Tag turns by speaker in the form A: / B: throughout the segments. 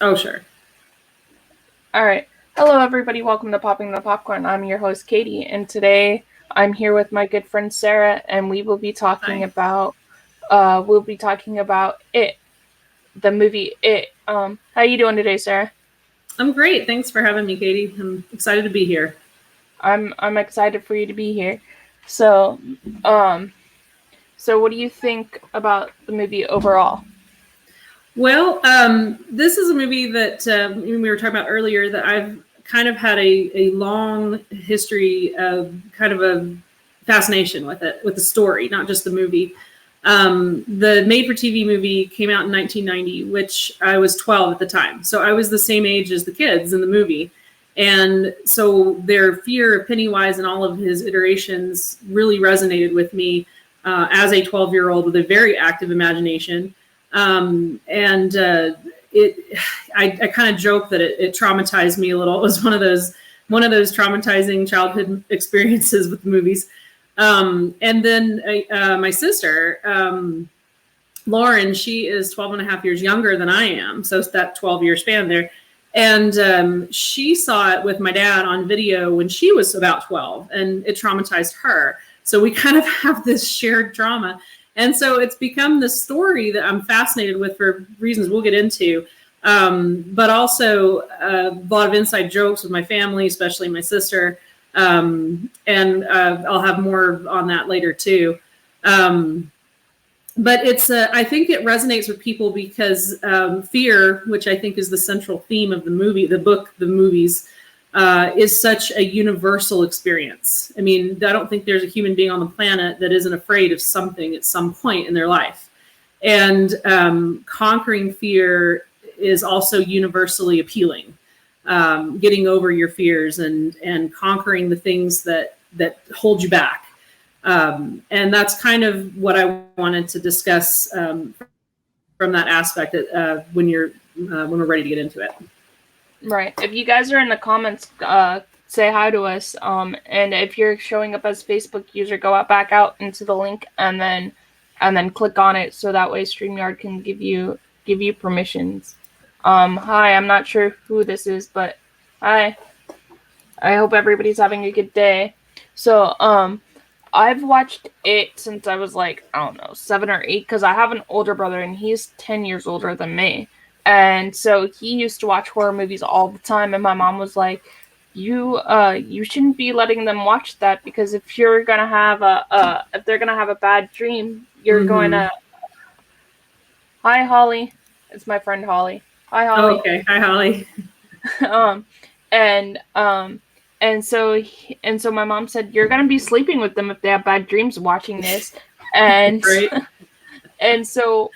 A: Oh, sure.
B: All right. Hello, everybody. Welcome to Popping the Popcorn. I'm your host, Katie, and today I'm here with my good friend Sarah, and we will be talking
A: Hi.
B: about it, the movie It. How you doing today, Sarah?
A: I'm great. Thanks for having me, Katie. I'm excited to be here.
B: I'm excited for you to be here. So, um, so what do you think about the movie overall?
A: Well, this is a movie that we were talking about earlier that I've kind of had a long history of kind of a fascination with it, with the story, not just the movie. The made-for-TV movie came out in 1990, which I was 12 at the time. So I was the same age as the kids in the movie. And so their fear of Pennywise and all of his iterations really resonated with me as a 12-year-old with a very active imagination. And I kind of joke that it traumatized me a little. It was one of those traumatizing childhood experiences with the movies. And then my sister, Lauren, she is 12 and a half years younger than I am. So it's that 12-year span there. And she saw it with my dad on video when she was about 12, and it traumatized her. So we kind of have this shared trauma. And so it's become this story that I'm fascinated with for reasons we'll get into. But also a lot of inside jokes with my family, especially my sister. And I'll have more on that later too. But I think it resonates with people because fear, which I think is the central theme of the movie, the book, the movies, is such a universal experience. I mean, I don't think there's a human being on the planet that isn't afraid of something at some point in their life. And conquering fear is also universally appealing. Getting over your fears and conquering the things that hold you back. And that's kind of what I wanted to discuss from that aspect when we're ready to get into it.
B: Right. If you guys are in the comments, say hi to us. And if you're showing up as Facebook user, go back out into the link and then click on it so that way StreamYard can give you permissions. Hi, I'm not sure who this is, but hi. I hope everybody's having a good day. So, I've watched it since I was like, I don't know, 7 or 8, because I have an older brother and he's 10 years older than me. And so he used to watch horror movies all the time, and my mom was like, you shouldn't be letting them watch that, because if you're gonna have if they're gonna have a bad dream, you're going to. Hi, Holly. It's my friend Holly. Hi, Holly.
A: Oh, okay. Hi, Holly.
B: um, and so my mom said, you're gonna be sleeping with them if they have bad dreams watching this, and
A: Right.
B: and so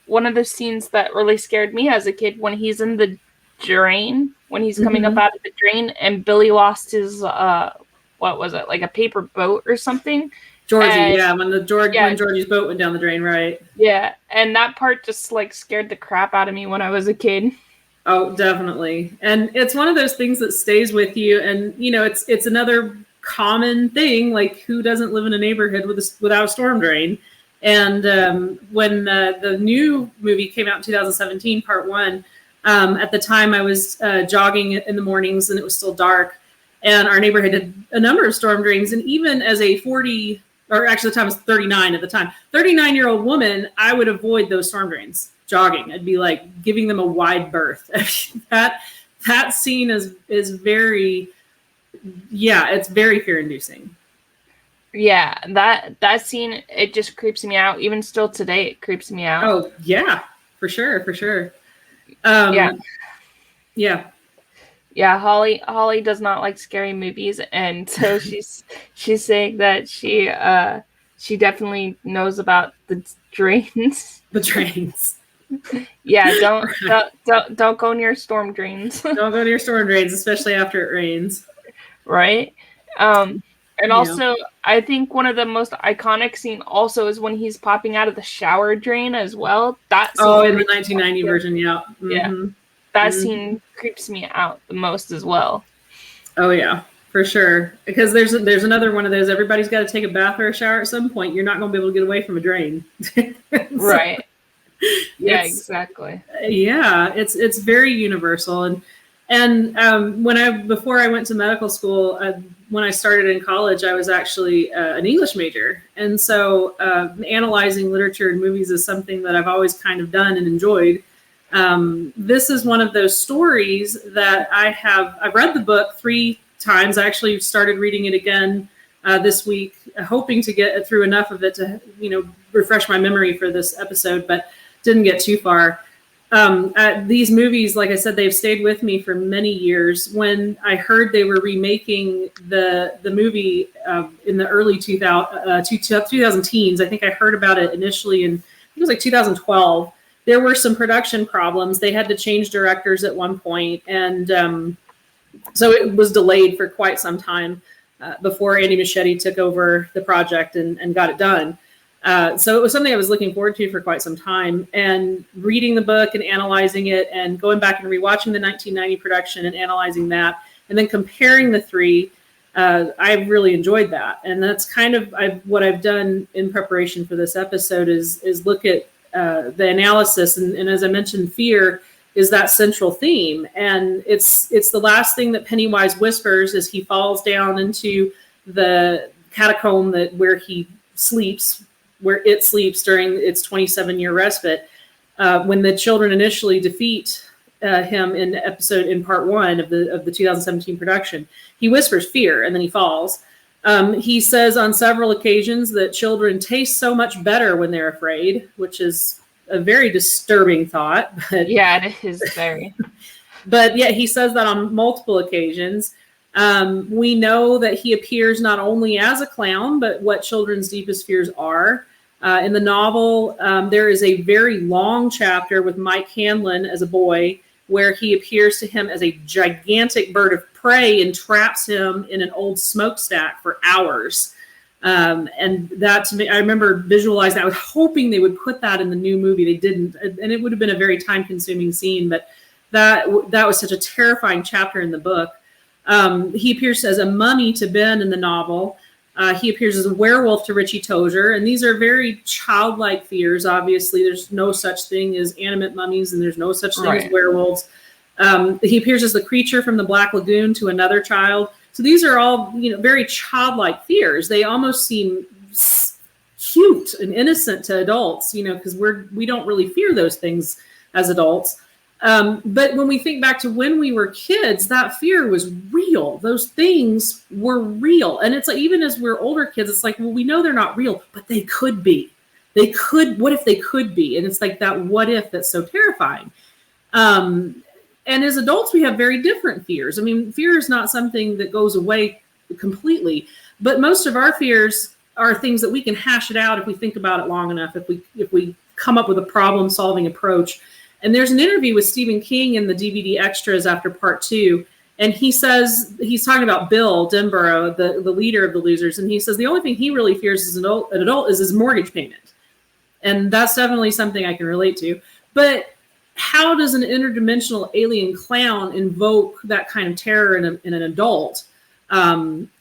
B: one of the scenes that really scared me as a kid, when he's in the drain, when he's coming up out of the drain, and Billy lost his what was it, like a paper boat or something?
A: Georgie,
B: And
A: yeah, when Georgie's boat went down the drain, right?
B: yeah, and that part just like scared the crap out of me when I was a kid.
A: Oh, definitely. And it's one of those things that stays with you. And, it's another common thing, like who doesn't live in a neighborhood without a storm drain? And when the new movie came out in 2017, part one, at the time I was jogging in the mornings and it was still dark. And our neighborhood had a number of storm drains. And even as a 40, or actually the time was 39 at the time, 39-year-old woman, I would avoid those storm drains jogging. I'd be like giving them a wide berth. that scene is very, yeah, it's very fear-inducing.
B: Yeah, that scene, it just creeps me out. Even still today, it creeps me out.
A: Oh yeah, for sure.
B: Yeah.
A: Yeah.
B: Yeah, Holly does not like scary movies, and so she's saying that she definitely knows about the drains.
A: The drains.
B: Yeah, don't go near storm drains.
A: Don't go near storm drains, especially after it rains.
B: Right? And also, I think one of the most iconic scene also is when he's popping out of the shower drain as well. That scene
A: in the 1990 version, yeah. Mm-hmm.
B: Yeah. That scene creeps me out the most as well.
A: Oh yeah, for sure. Because there's another one of those. Everybody's got to take a bath or a shower at some point. You're not going to be able to get away from a drain.
B: Right. Yeah, exactly.
A: Yeah, it's very universal. And before I went to medical school, when I started in college, I was actually an English major, and so analyzing literature and movies is something that I've always kind of done and enjoyed. This is one of those stories that I've read the book 3 times. I actually started reading it again this week, hoping to get through enough of it to refresh my memory for this episode, but didn't get too far. These movies, like I said, they've stayed with me for many years. When I heard they were remaking the movie in the early 2000 teens, I think I heard about it initially in, I think it was like 2012. There were some production problems. They had to change directors at one point, and so it was delayed for quite some time before Andy Muschietti took over the project and got it done. So it was something I was looking forward to for quite some time, and reading the book and analyzing it and going back and rewatching the 1990 production and analyzing that and then comparing the 3, I really enjoyed that. And that's kind of what I've done in preparation for this episode is look at the analysis. And as I mentioned, fear is that central theme. And it's the last thing that Pennywise whispers as he falls down into the catacomb where he sleeps, where it sleeps during its 27-year respite. When the children initially defeat him in part 1 of the 2017 production, he whispers fear and then he falls. He says on several occasions that children taste so much better when they're afraid, which is a very disturbing thought. But,
B: yeah, it is very.
A: But yeah, he says that on multiple occasions. We know that he appears not only as a clown, but what children's deepest fears are. In the novel, there is a very long chapter with Mike Hanlon as a boy where he appears to him as a gigantic bird of prey and traps him in an old smokestack for hours. And that, to me, I remember visualizing, I was hoping they would put that in the new movie. They didn't, and it would have been a very time-consuming scene, but that was such a terrifying chapter in the book. He appears as a mummy to Ben in the novel. He appears as a werewolf to Richie Tozier, and these are very childlike fears. Obviously, there's no such thing as animate mummies, and there's no such thing as werewolves. He appears as the creature from the Black Lagoon to another child. So these are all, very childlike fears. They almost seem cute and innocent to adults, because we don't really fear those things as adults. But when we think back to when we were kids, that fear was real. Those things were real. And it's like, even as we're older kids, it's like, well, we know they're not real, but they could be. What if they could be? And it's like that what if that's so terrifying. And as adults, we have very different fears. I mean, fear is not something that goes away completely, but most of our fears are things that we can hash it out if we think about it long enough, if we come up with a problem-solving approach. And there's an interview with Stephen King in the DVD extras after part 2. And he says, he's talking about Bill Denborough, the leader of the losers. And he says, the only thing he really fears as an adult is his mortgage payment. And that's definitely something I can relate to. But how does an interdimensional alien clown invoke that kind of terror in an adult?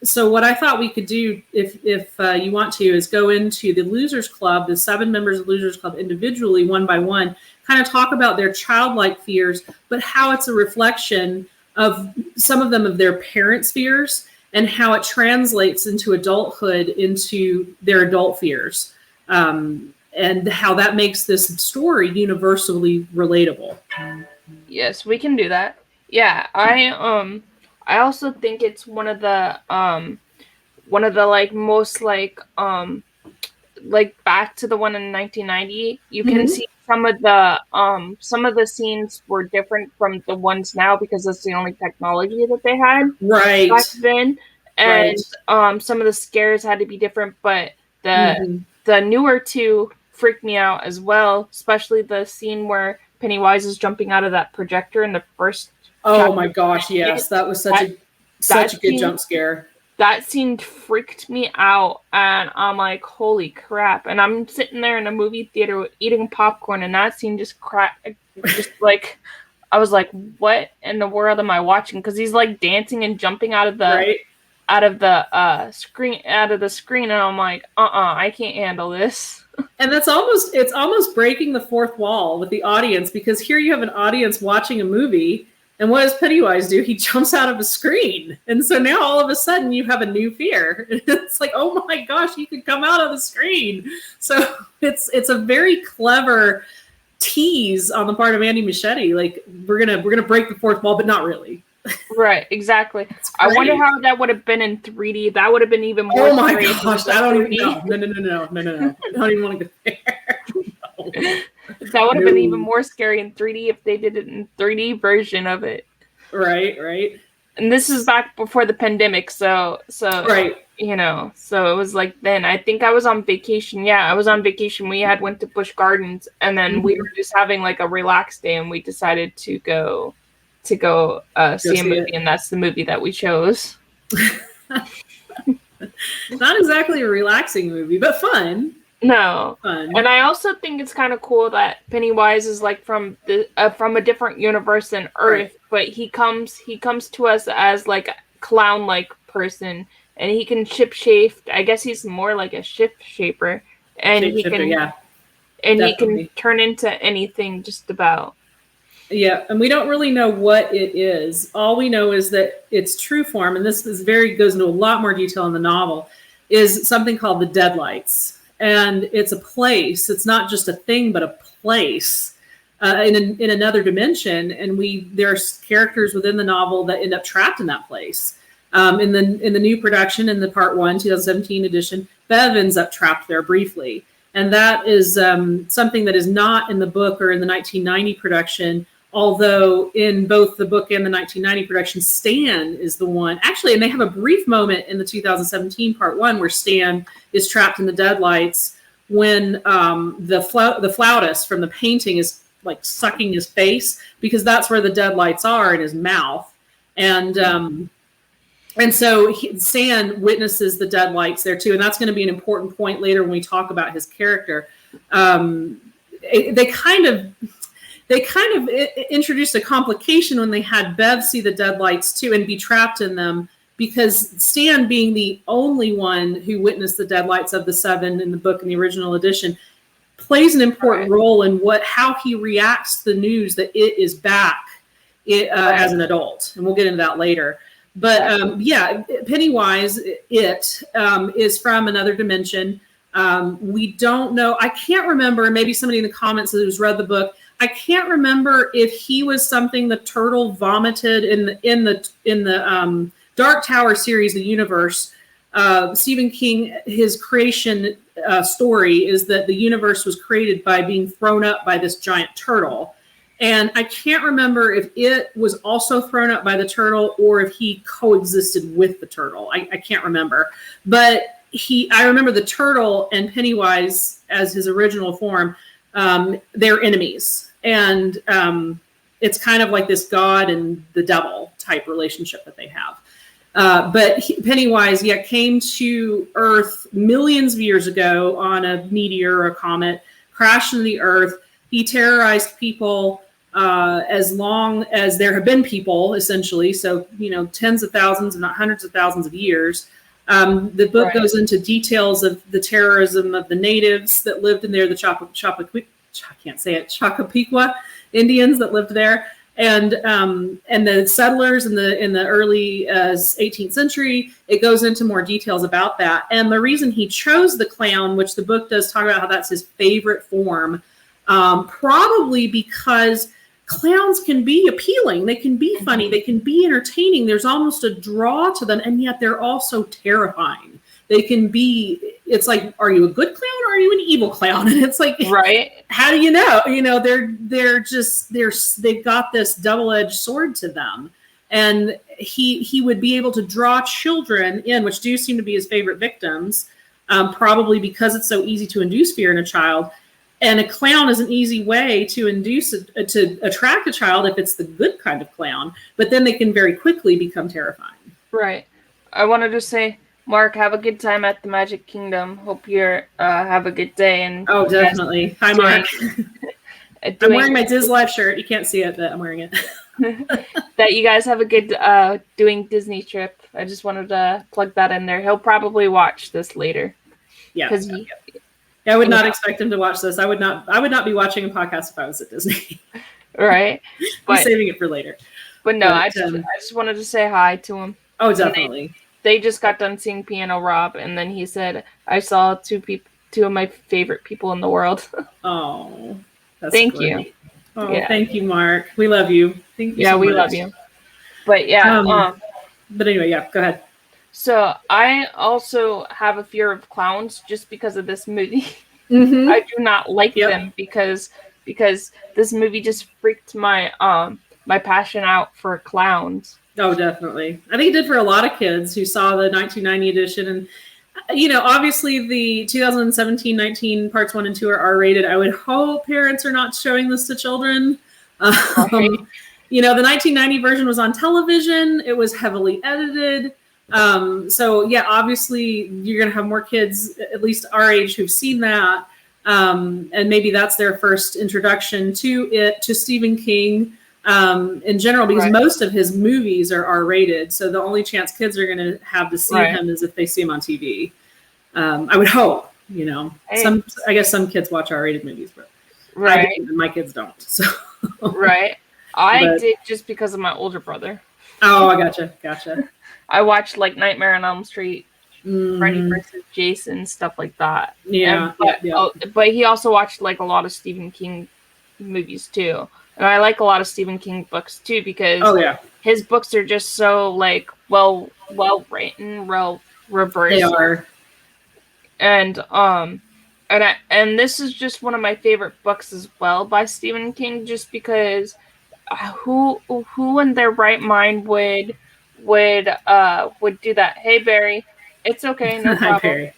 A: So what I thought we could do, if you want to, is go into the Losers Club, the 7 members of the Losers Club individually, one by one, kind of talk about their childlike fears, but how it's a reflection of some of them of their parents' fears and how it translates into adulthood, into their adult fears, and how that makes this story universally relatable.
B: Yes, we can do that. Yeah, I also think it's one of the like most like back to the one in 1990. You can see some of the scenes were different from the ones now because that's the only technology that they had back then, and some of the scares had to be different. But the newer 2 freaked me out as well, especially the scene where Pennywise is jumping out of that projector in the first.
A: Oh my gosh, yes, that was such a good jump scare.
B: That scene freaked me out, and I'm like, holy crap. And I'm sitting there in a movie theater eating popcorn, and that scene just like, I was like, what in the world am I watching? Because he's like dancing and jumping out of the screen, and I'm like, I can't handle this.
A: And it's almost breaking the fourth wall with the audience, because here you have an audience watching a movie, and what does Pennywise do? He jumps out of a screen. And so now all of a sudden you have a new fear. It's like, oh my gosh, he could come out of the screen. So it's a very clever tease on the part of Andy Muschietti. Like, we're gonna break the fourth wall, but not really.
B: Right, exactly. I wonder how that would have been in 3D. That would have been even more.
A: Oh my gosh, I don't even know. No. I don't even want to go there. No.
B: That would have been even more scary in 3D if they did it in 3D version of it.
A: Right.
B: And this is back before the pandemic, so
A: right.
B: So it was like then. I think I was on vacation. Yeah, I was on vacation. We went to Busch Gardens, and then we were just having like a relaxed day, and we decided to go see a movie, and that's the movie that we chose.
A: Not exactly a relaxing movie, but fun.
B: No,
A: fun.
B: And I also think it's kind of cool that Pennywise is like from a different universe than Earth, but he comes to us as like a clown-like person, and he can shapeshift. I guess he's more like a shaper, and he can turn into anything just about.
A: Yeah, and we don't really know what it is. All we know is that its true form, and this is goes into a lot more detail in the novel, is something called the Deadlights. And it's a place. It's not just a thing, but a place in another dimension. And there's characters within the novel that end up trapped in that place. In the new production, in the Part 1, 2017 edition, Bev ends up trapped there briefly. And that is something that is not in the book or in the 1990 production. Although in both the book and the 1990 production, Stan is the one. Actually, and they have a brief moment in the 2017 Part 1 where Stan is trapped in the Deadlights when the flautist from the painting is like sucking his face, because that's where the Deadlights are, in his mouth. And so Stan witnesses the Deadlights there too. And that's going to be an important point later when we talk about his character. They kind of introduced a complication when they had Bev see the Deadlights too and be trapped in them, because Stan, being the only one who witnessed the Deadlights of the 7 in the book in the original edition, plays an important role in how he reacts to the news that it is back as an adult. And we'll get into that later. But Pennywise, is from another dimension. We don't know. I can't remember. Maybe somebody in the comments who's read the book, I can't remember if he was something the turtle vomited in the Dark Tower series, the universe. Stephen King, his creation story is that the universe was created by being thrown up by this giant turtle. And I can't remember if it was also thrown up by the turtle or if he coexisted with the turtle. I can't remember. But I remember the turtle and Pennywise as his original form, they're enemies. And it's kind of like this God and the devil type relationship that they have. But Pennywise, came to Earth millions of years ago on a meteor or a comet, crashed into the Earth. He terrorized people as long as there have been people, essentially. So, tens of thousands, if not hundreds of thousands of years. The book goes into details of the terrorism of the natives that lived in there, the Chacopiqua Indians that lived there, and the settlers in the early 18th century. It goes into more details about that. And the reason he chose the clown, which the book does talk about how that's his favorite form, probably because clowns can be appealing. They can be funny. They can be entertaining. There's almost a draw to them, and yet they're also terrifying. They can be, it's like, are you a good clown or are you an evil clown? And it's like, how do you know? They've got this double-edged sword to them. And he would be able to draw children in, which do seem to be his favorite victims, probably because it's so easy to induce fear in a child. And a clown is an easy way to to attract a child if it's the good kind of clown, but then they can very quickly become terrifying. Right.
B: I wanted to say, Mark, have a good time at the Magic Kingdom. Hope you have a good day. And
A: definitely. Hi, Mark. I'm wearing my Diz Live shirt. You can't see it, but I'm wearing it.
B: That you guys have a good doing Disney trip. I just wanted to plug that in there. He'll probably watch this later.
A: Yeah. Yeah, I would not expect him to watch this. I would not be watching a podcast if I was at Disney.
B: Right.
A: I'm saving it for later.
B: But no, I just wanted to say hi to him.
A: Oh, definitely.
B: They just got done seeing Piano Rob, and then he said, "I saw two of my favorite people in the world."
A: Oh, that's
B: thank
A: great.
B: you.
A: Oh, yeah. Thank you, Mark. We love you. Thank you.
B: Yeah,
A: so
B: we
A: much.
B: love you. But yeah.
A: But anyway, yeah. Go ahead.
B: So I also have a fear of clowns just because of this movie.
A: Mm-hmm.
B: I do not like them because this movie just freaked my my passion out for clowns.
A: Oh, definitely. I think it did for a lot of kids who saw the 1990 edition. And, obviously the 2017-19 parts 1 and 2 are R-rated. I would hope parents are not showing this to children. The 1990 version was on television. It was heavily edited. So, yeah, obviously you're going to have more kids, at least our age, who've seen that. And maybe that's their first introduction to Stephen King. In general, because most of his movies are R-rated, so the only chance kids are going to have to see him is if they see him on TV. I would hope, I guess some kids watch R-rated movies, but I do, and my kids don't. So
B: I did just because of my older brother.
A: Oh, I gotcha.
B: I watched like Nightmare on Elm Street, Freddy vs. Jason, stuff like that.
A: Yeah,
B: but he also watched like a lot of Stephen King movies too. And I like a lot of Stephen King books too because his books are just so like well written, well reversed.
A: They are.
B: And this is just one of my favorite books as well by Stephen King, just because who in their right mind would do that? Hey Barry, it's okay, no problem.
A: Hi,
B: Barry.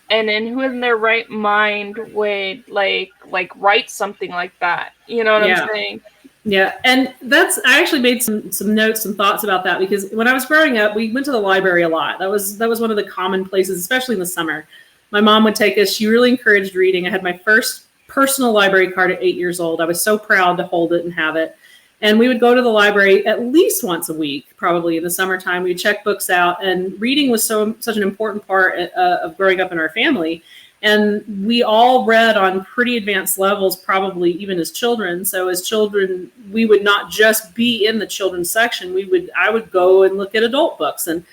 B: And then who in their right mind would like write something like that? You know what I'm saying?
A: Yeah, and I actually made some notes, some thoughts about that, because when I was growing up, we went to the library a lot. That was one of the common places, especially in the summer. My mom would take us. She really encouraged reading. I had my first personal library card at 8 years old. I was so proud to hold it and have it. And we would go to the library at least once a week, probably in the summertime. We'd check books out, and reading was such an important part of growing up in our family. And we all read on pretty advanced levels, probably even as children. So as children, we would not just be in the children's section. I would go and look at adult books and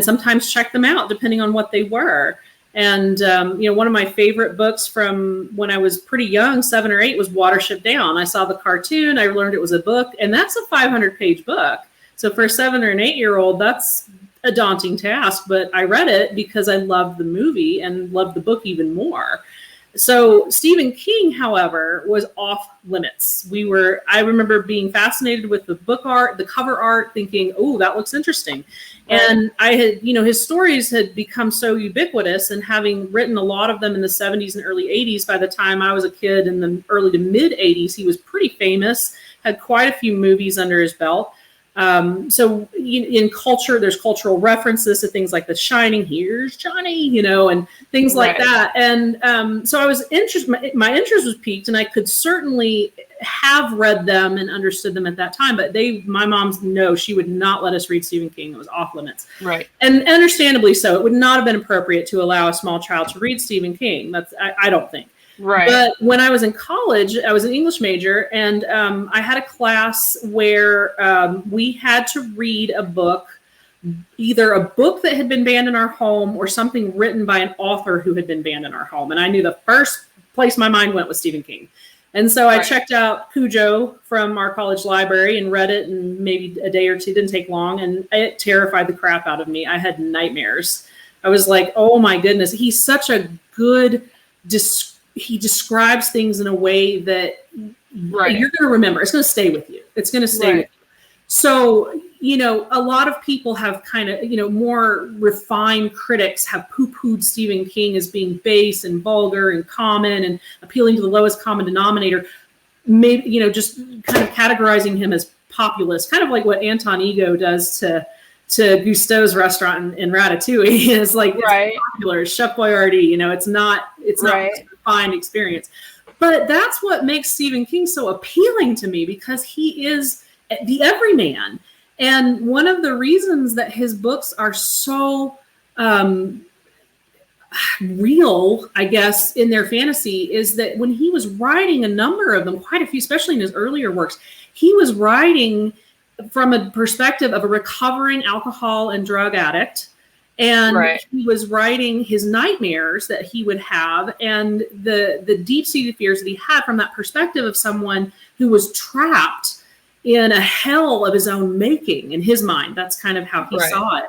A: sometimes check them out depending on what they were. And, one of my favorite books from when I was pretty young, 7 or 8, was Watership Down. I saw the cartoon. I learned it was a book, and that's a 500-page book. So for a 7 or an 8-year-old, that's a daunting task, but I read it because I loved the movie and loved the book even more. So Stephen King, however, was off limits. I remember being fascinated with the book art, the cover art, thinking, oh, that looks interesting. And I had, his stories had become so ubiquitous, and having written a lot of them in the 70s and early 80s, by the time I was a kid in the early to mid 80s, he was pretty famous, had quite a few movies under his belt. So in culture, there's cultural references to things like The Shining, here's Johnny, and things like that. And so I was interested, my interest was piqued, and I could certainly have read them and understood them at that time. But my mom's, no, she would not let us read Stephen King. It was off limits. Right. And understandably so. It would not have been appropriate to allow a small child to read Stephen King. I don't think. Right. But when I was in college, I was an English major, and I had a class where we had to read a book, either a book that had been banned in our home or something written by an author who had been banned in our home. And I knew the first place my mind went was Stephen King. And so I checked out Cujo from our college library and read it in maybe a day or two. It didn't take long, and it terrified the crap out of me. I had nightmares. I was like, oh my goodness, he's such a good he describes things in a way that you're going to remember. It's going to stay with you. It's going to stay with you. So, a lot of people have kind of, more refined critics have poo-pooed Stephen King as being base and vulgar and common and appealing to the lowest common denominator. Maybe, just kind of categorizing him as populist, kind of like what Anton Ego does to Gusteau's restaurant in Ratatouille. It's like, it's popular, Chef Boyardee, it's not a refined experience. But that's what makes Stephen King so appealing to me, because he is the everyman. And one of the reasons that his books are so real, I guess, in their fantasy is that when he was writing a number of them, quite a few, especially in his earlier works, he was writing from a perspective of a recovering alcohol and drug addict. And he was writing his nightmares that he would have and the deep-seated fears that he had from that perspective of someone who was trapped in a hell of his own making in his mind. That's kind of how he saw it.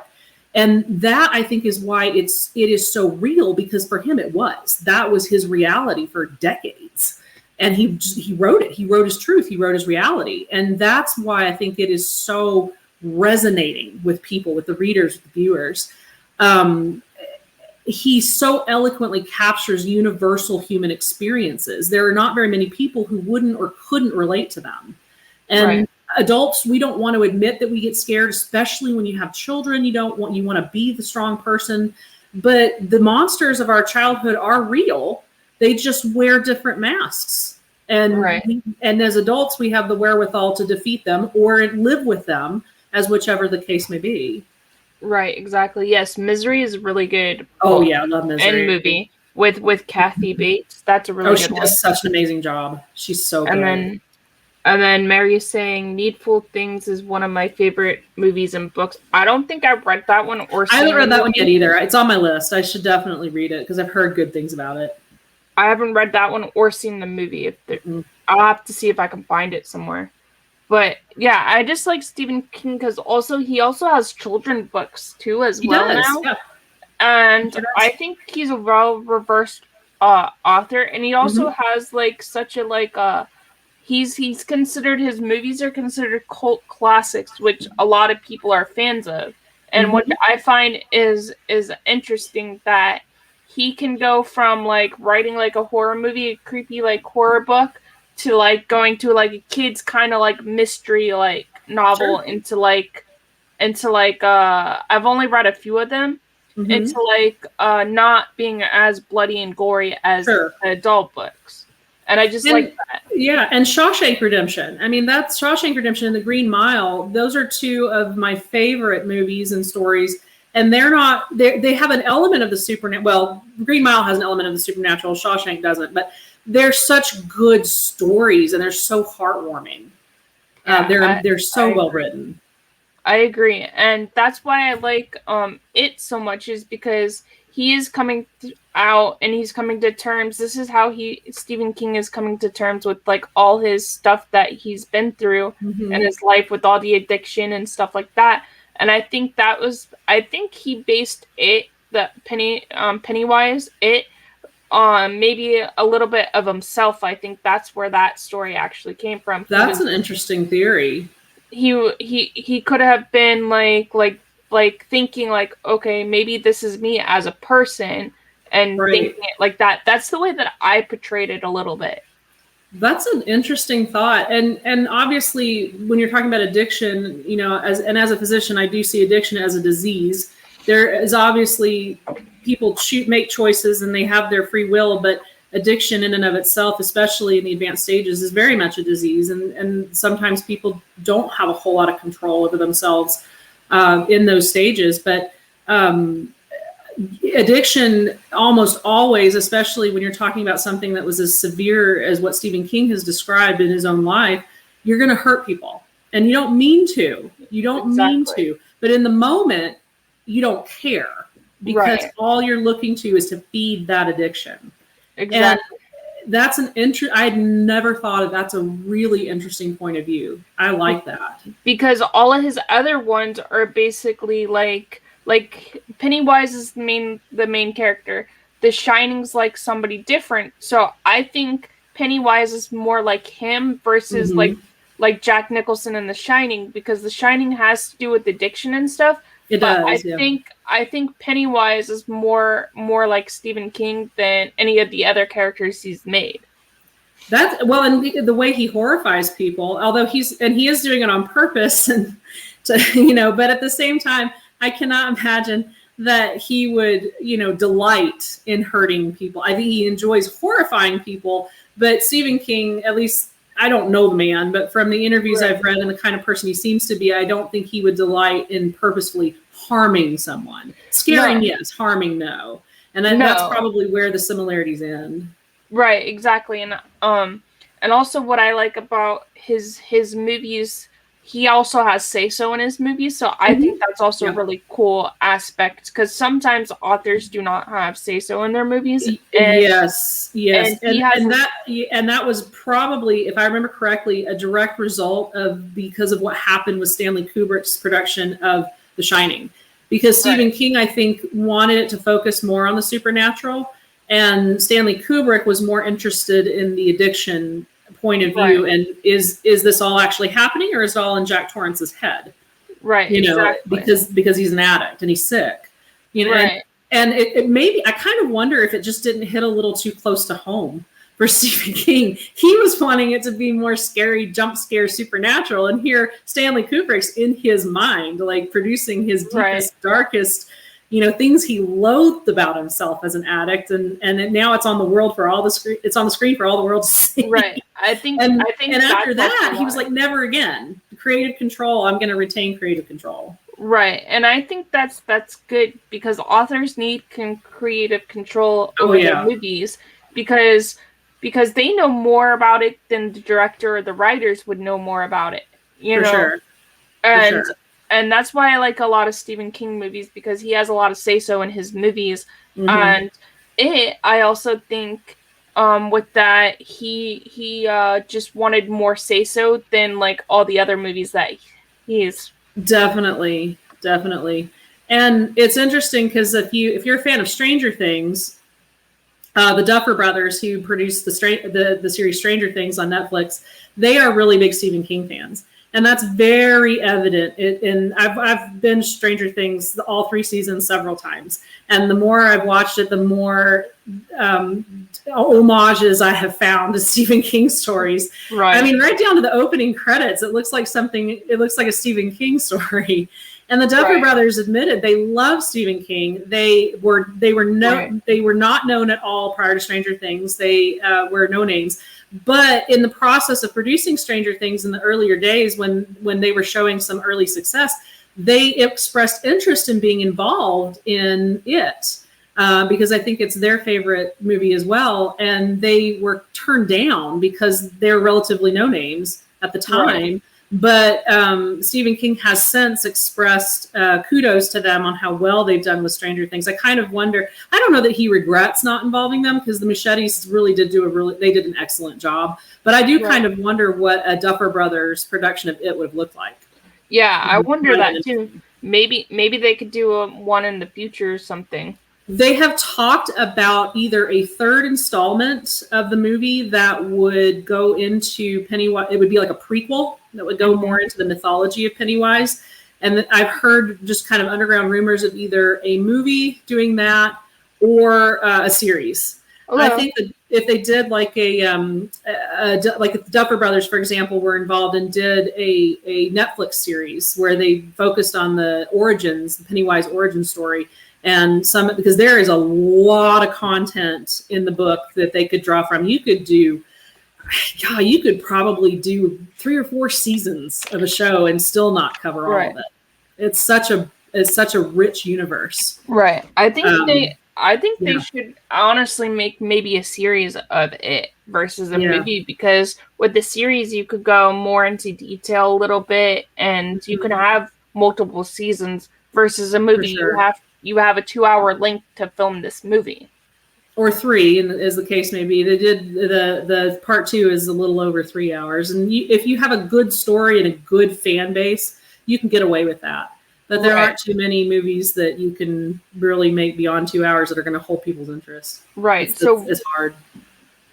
A: And that, I think, is why it is so real, because for him that was his reality for decades. And he wrote it. He wrote his truth. He wrote his reality. And that's why I think it is so resonating with people, with the readers, with the viewers. He so eloquently captures universal human experiences. There are not very many people who wouldn't or couldn't relate to them. And adults, we don't want to admit that we get scared, especially when you have children. You want to be the strong person, but the monsters of our childhood are real. They just wear different masks. And and as adults, we have the wherewithal to defeat them or live with them, as whichever the case may be.
B: Right, exactly. Yes, Misery is really good.
A: Oh yeah, I love Misery.
B: And movie with Kathy Bates. That's a really good one.
A: She does such an amazing job. She's so good.
B: And then Mary is saying Needful Things is one of my favorite movies and books. I don't think I've read that one or seen
A: I haven't read that one yet either. It's on my list. I should definitely read it because I've heard good things about it.
B: I haven't read that one or seen the movie. I'll have to see if I can find it somewhere. But yeah, I just like Stephen King because he also has children's books too as well now. Yeah. And I think he's a well-reversed author, and he also has like such a like he's considered, his movies are considered cult classics, which a lot of people are fans of. And what I find is interesting that he can go from like writing like a horror movie, a creepy like horror book, to like going to like a kid's kind of like mystery like novel into like I've only read a few of them, into like not being as bloody and gory as adult books. And I just like that. Yeah,
A: and Shawshank Redemption. I mean, that's Shawshank Redemption and The Green Mile. Those are two of my favorite movies and stories. And they have an element of the supernatural. Well, Green Mile has an element of the supernatural. Shawshank doesn't. But they're such good stories, and they're so heartwarming. They're so well written.
B: I agree. And that's why I like it so much, is because he is coming out and he's coming to terms. This is how Stephen King is coming to terms with like all his stuff that he's been through in his life, with all the addiction and stuff like that. And I think he based Pennywise, maybe a little bit of himself. I think that's where that story actually came from.
A: That's an interesting theory.
B: He could have been like thinking like, okay, maybe this is me as a person, and thinking it like that. That's the way that I portrayed it a little bit.
A: That's an interesting thought. And obviously when you're talking about addiction, as a physician, I do see addiction as a disease. There is obviously people make choices and they have their free will, but addiction in and of itself, especially in the advanced stages, is very much a disease. And sometimes people don't have a whole lot of control over themselves in those stages. But addiction almost always, especially when you're talking about something that was as severe as what Stephen King has described in his own life, you're going to hurt people. And you don't mean to. But in the moment, you don't care, because all you're looking to is to feed that addiction.
B: Exactly.
A: And that's I had never thought of. That's a really interesting point of view. I like that.
B: Because all of his other ones are basically like Pennywise is the main character. The Shining's like somebody different. So I think Pennywise is more like him versus like Jack Nicholson in The Shining, because The Shining has to do with addiction and stuff.
A: It does.
B: I think Pennywise is more like Stephen King than any of the other characters he's made.
A: And the way he horrifies people, although he is doing it on purpose, and but at the same time, I cannot imagine that he would, delight in hurting people. I think he enjoys horrifying people, but Stephen King, at least, I don't know the man, but from the interviews I've read and the kind of person he seems to be, I don't think he would delight in purposefully harming someone. Scaring, yes. Harming, no. And that's probably where the similarities end.
B: Right, exactly. And also what I like about his movies, he also has say-so in his movies, so I think that's also a really cool aspect, because sometimes authors do not have say-so in their movies.
A: Yes. And that was probably, if I remember correctly, a direct result of because of what happened with Stanley Kubrick's production of The Shining. Because Stephen King, I think, wanted it to focus more on the supernatural, and Stanley Kubrick was more interested in the addiction point of view, and is this all actually happening, or is it all in Jack Torrance's head?
B: Right.
A: You know,
B: exactly.
A: because he's an addict and he's sick. You know, and it maybe, I kind of wonder if it just didn't hit a little too close to home for Stephen King. He was wanting it to be more scary, jump scare, supernatural, and here Stanley Kubrick's in his mind, like producing his deepest, darkest, you know, things he loathed about himself as an addict, and now it's on the world for all the screen. It's on the screen for all the world to see.
B: Right. I think
A: after that, he was like, never again. Creative control. I'm going to retain creative control.
B: Right, and I think that's good, because authors need creative control over their movies, because they know more about it than the director or the writers would know more about it. You know?
A: Sure.
B: And that's why I like a lot of Stephen King movies, because he has a lot of say-so in his movies. And I also think with that, he just wanted more say-so than like all the other movies that he's.
A: Definitely. And it's interesting because if you're a fan of Stranger Things, the Duffer Brothers, who produced the series Stranger Things on Netflix, they are really big Stephen King fans. And that's very evident. And I've binged Stranger Things, all 3 seasons, several times. And the more I've watched it, the more homages I have found to Stephen King stories.
B: Right.
A: I mean, right down to the opening credits, it looks like a Stephen King story. And the Duffer Brothers admitted they love Stephen King. They were not known at all prior to Stranger Things. They were no names. But in the process of producing Stranger Things in the earlier days, when they were showing some early success, they expressed interest in being involved in it, because I think it's their favorite movie as well. And they were turned down because they're relatively no names at the time. But Stephen King has since expressed kudos to them on how well they've done with Stranger Things. I kind of wonder, I don't know that he regrets not involving them, because the Machetes really did they did an excellent job. But I do kind of wonder what a Duffer Brothers production of it would have looked like.
B: Yeah, I wonder that too. Maybe they could do one in the future or something.
A: They have talked about either a 3rd installment of the movie that would go into Pennywise. It would be like a prequel that would go more into the mythology of Pennywise. And I've heard just kind of underground rumors of either a movie doing that or a series. I think that if they did like like if the Duffer Brothers, for example, were involved and did a Netflix series where they focused on the Pennywise origin story, and because there is a lot of content in the book that they could draw from. You could probably do 3 or 4 seasons of a show and still not cover all of it. It's such a rich universe.
B: Right. I think they should honestly make maybe a series of it versus a movie, because with the series you could go more into detail a little bit, and you can have multiple seasons, versus a movie you have a 2-hour length to film this movie.
A: Or 3, and as the case may be. They did the part 2 is a little over 3 hours. And if you have a good story and a good fan base, you can get away with that. But there aren't too many movies that you can really make beyond 2 hours that are going to hold people's interest. Right. It's hard.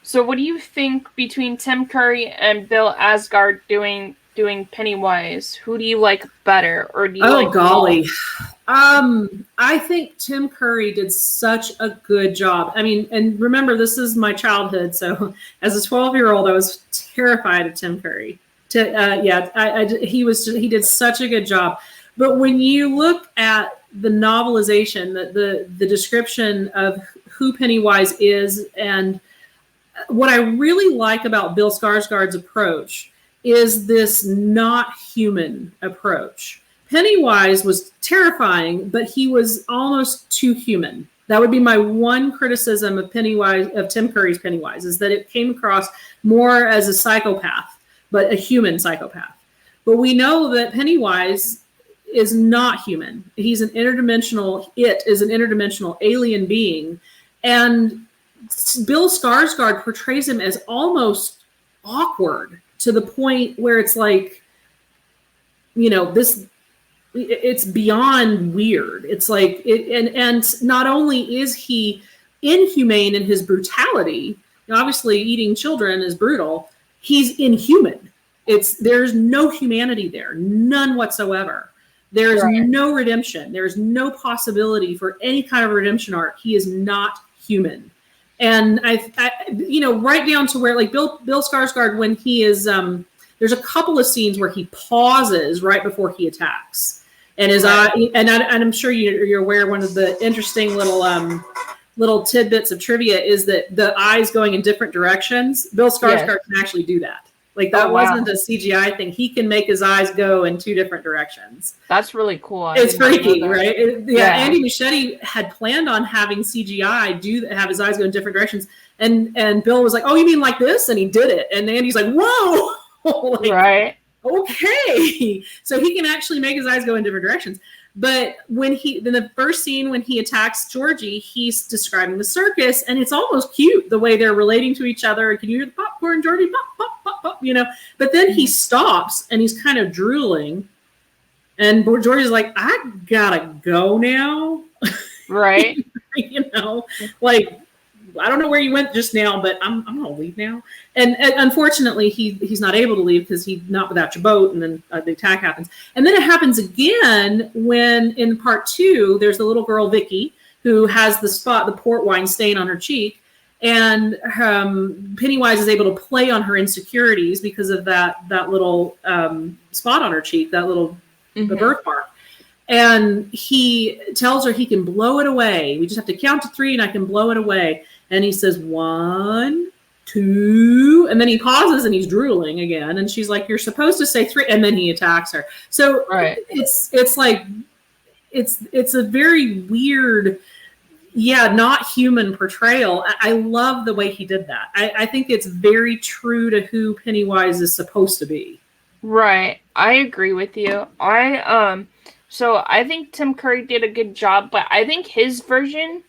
B: So what do you think between Tim Curry and Bill Skarsgård doing Pennywise? Who do you like better? Or do you like
A: golly. I think Tim Curry did such a good job. I mean, and remember, this is my childhood. So as a 12-year-old, I was terrified of Tim Curry. He did such a good job. But when you look at the novelization, the description of who Pennywise is, and what I really like about Bill Skarsgård's approach is this not human approach. Pennywise was terrifying, but he was almost too human. That would be my one criticism of Tim Curry's Pennywise, is that it came across more as a psychopath, but a human psychopath. But we know that Pennywise is not human. He's an interdimensional alien being. And Bill Skarsgård portrays him as almost awkward to the point where it's like, it's beyond weird. It's like, and not only is he inhumane in his brutality, obviously eating children is brutal, he's inhuman. There's no humanity there, none whatsoever. There's no redemption. There's no possibility for any kind of redemption arc. He is not human. And I right down to where, like, Bill Skarsgård, when he is, there's a couple of scenes where he pauses right before he attacks, and his eye, and I'm sure you're aware, one of the interesting little tidbits of trivia is that the eyes going in different directions. Bill Skarsgård can actually do that. Like, that wasn't a CGI thing. He can make his eyes go in two different directions.
B: That's really cool.
A: It's freaky, right? Andy Muschietti had planned on having CGI have his eyes go in different directions. And Bill was like, "Oh, you mean like this?" And he did it. And Andy's like, "Whoa!" Like, right. Okay. So he can actually make his eyes go in different directions. But in the first scene, when he attacks Georgie, he's describing the circus, and it's almost cute the way they're relating to each other. Can you hear the popcorn, Georgie? Pop, pop, pop, pop, But then he stops, and he's kind of drooling, and Georgie's like, "I gotta go now."
B: Right.
A: Like, I don't know where you went just now, but I'm gonna leave now. And unfortunately, he's not able to leave because he's not without your boat, and then the attack happens. And then it happens again when in part 2, there's the little girl Vicky who has the port wine stain on her cheek, and Pennywise is able to play on her insecurities because of that little spot on her cheek, that little the birthmark. And he tells her he can blow it away. We just have to count to 3 and I can blow it away. And he says 1, 2, and then he pauses and he's drooling again. And she's like, "You're supposed to say 3," and then he attacks her. So it's like, it's a very weird, not human portrayal. I love the way he did that. I think it's very true to who Pennywise is supposed to be.
B: Right. I agree with you. So I think Tim Curry did a good job, but I think his version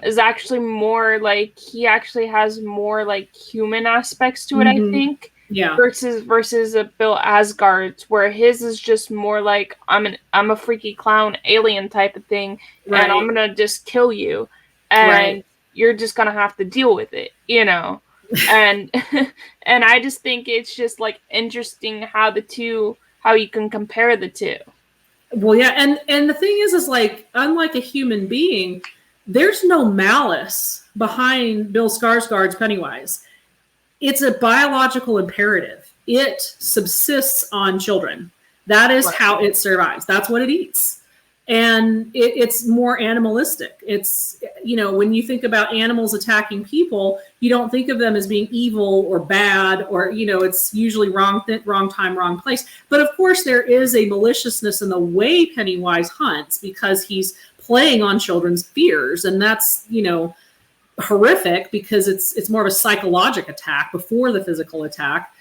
B: is actually more like, he actually has more like human aspects to it, I think. Yeah. Versus Bill Skarsgård's, where his is just more like, I'm a freaky clown alien type of thing, and I'm gonna just kill you, and you're just gonna have to deal with it, and and I just think it's just like interesting how you can compare the two.
A: Well, yeah, and the thing is like, unlike a human being, there's no malice behind Bill Skarsgård's Pennywise. It's a biological imperative. It subsists on children. That is how it survives. That's what it eats. And it's more animalistic. It's, when you think about animals attacking people, you don't think of them as being evil or bad, or, it's usually wrong time, wrong place. But of course, there is a maliciousness in the way Pennywise hunts, because he's playing on children's fears. And that's, horrific, because it's more of a psychological attack before the physical attack.